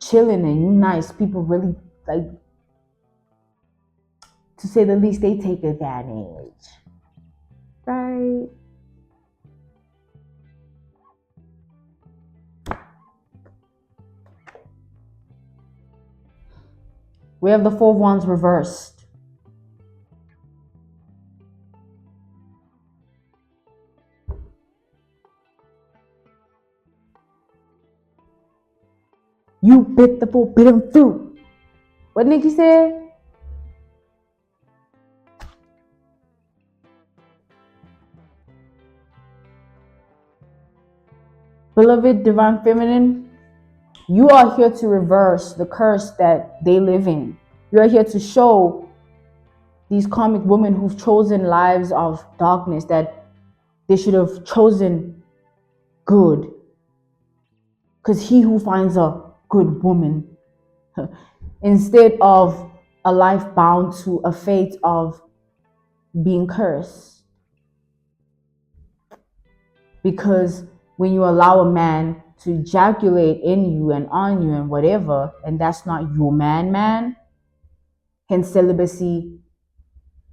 chilling and you nice, people really, like, to say the least, they take advantage. Right? We have the 4 of Wands reversed. You bit the forbidden fruit. What Nikki said? Beloved Divine Feminine, you are here to reverse the curse that they live in. You are here to show these karmic women who've chosen lives of darkness that they should have chosen good. Because he who finds a good woman, instead of a life bound to a fate of being cursed. Because when you allow a man to ejaculate in you and on you and whatever, and that's not your man, hence celibacy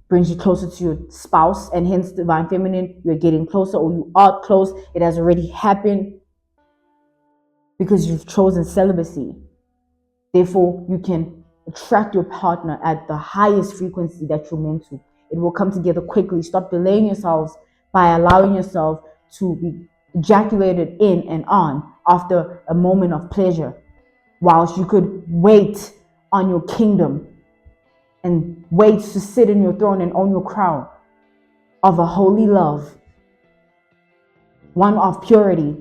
brings you closer to your spouse, and hence Divine Feminine, you're getting closer, or you are close. It has already happened because you've chosen celibacy. Therefore, you can attract your partner at the highest frequency that you're meant to. It will come together quickly. Stop delaying yourselves by allowing yourself to be ejaculated in and on after a moment of pleasure, whilst you could wait on your kingdom and wait to sit in your throne and own your crown of a holy love, one of purity.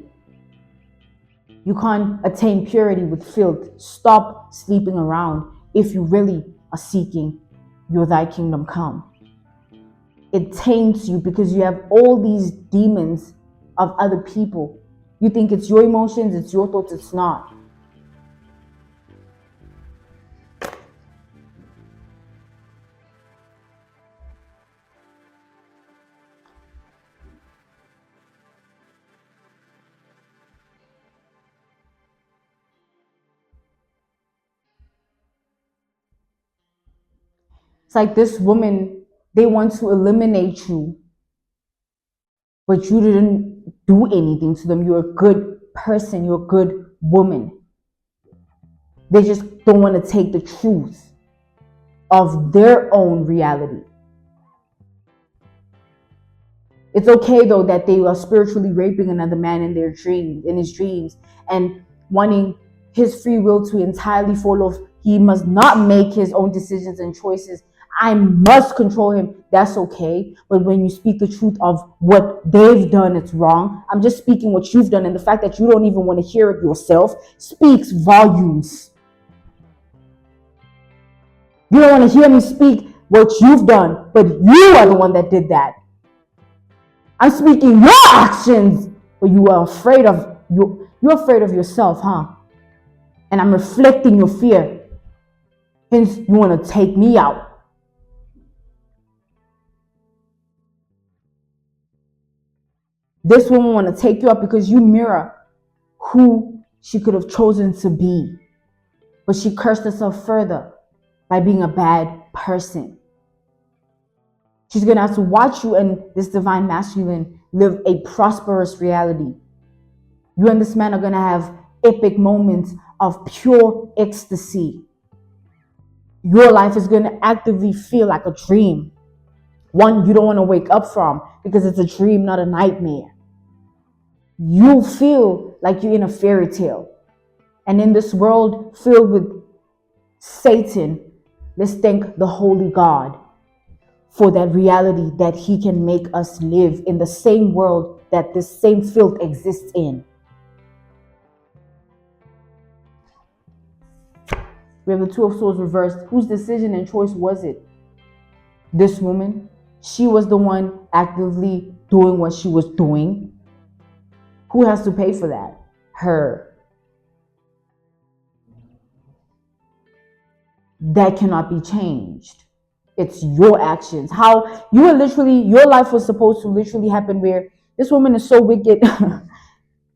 You can't attain purity with filth. Stop sleeping around if you really are seeking your thy kingdom come. It taints you because you have all these demons of other people. You think it's your emotions, it's your thoughts, it's not. It's like this woman, they want to eliminate you, but you didn't do anything to them. You're a good person, you're a good woman. They just don't want to take the truth of their own reality. It's okay though that they are spiritually raping another man in their dreams, in his dreams, and wanting his free will to entirely fall off. He must not make his own decisions and choices. I must control him. That's okay. But when you speak the truth of what they've done, it's wrong. I'm just speaking what you've done, and the fact that you don't even want to hear it yourself speaks volumes. You don't want to hear me speak what you've done, but you are the one that did that. I'm speaking your actions, but you are afraid of you're afraid of yourself, huh? And I'm reflecting your fear. Hence, you want to take me out. This woman want to take you out because you mirror who she could have chosen to be. But she cursed herself further by being a bad person. She's going to have to watch you and this divine masculine live a prosperous reality. You and this man are going to have epic moments of pure ecstasy. Your life is going to actively feel like a dream. One you don't want to wake up from because it's a dream, not a nightmare. You feel like you're in a fairy tale. And in this world filled with Satan, let's thank the Holy God for that reality that he can make us live in the same world that this same filth exists in. We have the Two of Swords reversed. Whose decision and choice was it? This woman. She was the one actively doing what she was doing. Who has to pay for that? Her. that cannot be changed. It's your actions. How you were literally, your life was supposed to literally happen where this woman is so wicked.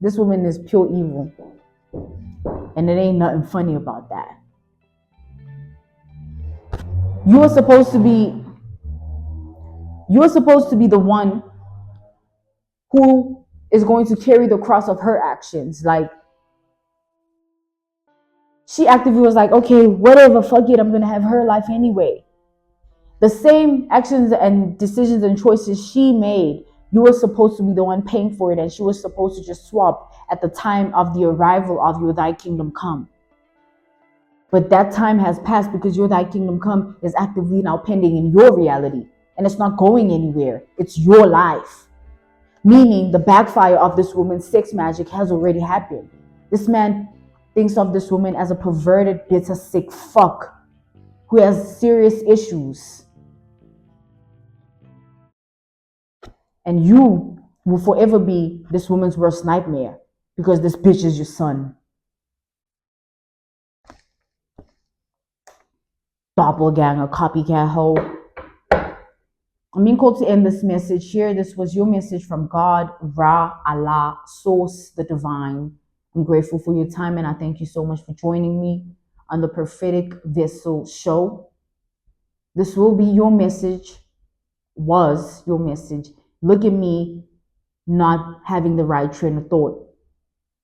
This woman is pure evil. And it ain't nothing funny about that. You were supposed to be, the one who is going to carry the cross of her actions. Like, she actively was like, okay, whatever, fuck it, I'm gonna have her life anyway. The same actions and decisions and choices she made, you were supposed to be the one paying for it, and she was supposed to just swap at the time of the arrival of your thy kingdom come. But that time has passed because your thy kingdom come is actively now pending in your reality, and it's not going anywhere. It's your life. Meaning the backfire of this woman's sex magic has already happened. This man thinks of this woman as a perverted, bitter, sick fuck who has serious issues. And you will forever be this woman's worst nightmare because this bitch is your son. Doppelganger, copycat hoe. I'm being called to end this message here. This was your message from God, Ra, Allah, Source, the Divine. I'm grateful for your time and I thank you so much for joining me on the Prophetic Vessel Show. This will be your message, was your message. Look at me not having the right train of thought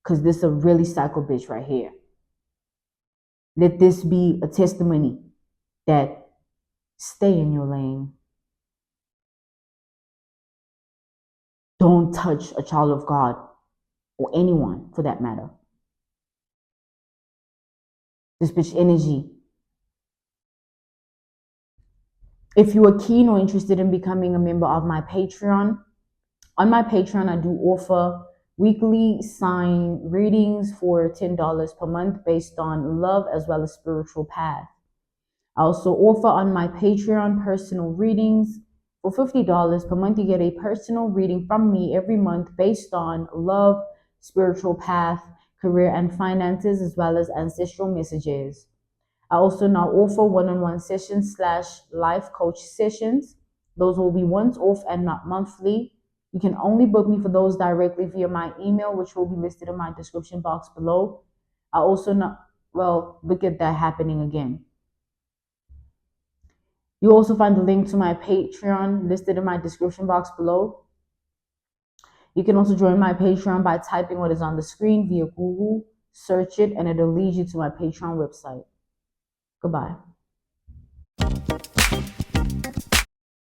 because this is a really psycho bitch right here. Let this be a testimony that stay in your lane. Don't touch a child of God or anyone for that matter. This bitch energy. If you are keen or interested in becoming a member of my Patreon, on my Patreon, I do offer weekly sign readings for $10 per month based on love as well as spiritual path. I also offer on my Patreon personal readings for $50 per month. You get a personal reading from me every month based on love, spiritual path, career and finances, as well as ancestral messages. I also now offer one-on-one sessions / life coach sessions. Those will be once off and not monthly. You can only book me for those directly via my email, which will be listed in my description box below. I also look at that happening again. You also find the link to my Patreon listed in my description box below. You can also join my Patreon by typing what is on the screen via Google, search it, and it'll lead you to my Patreon website. Goodbye.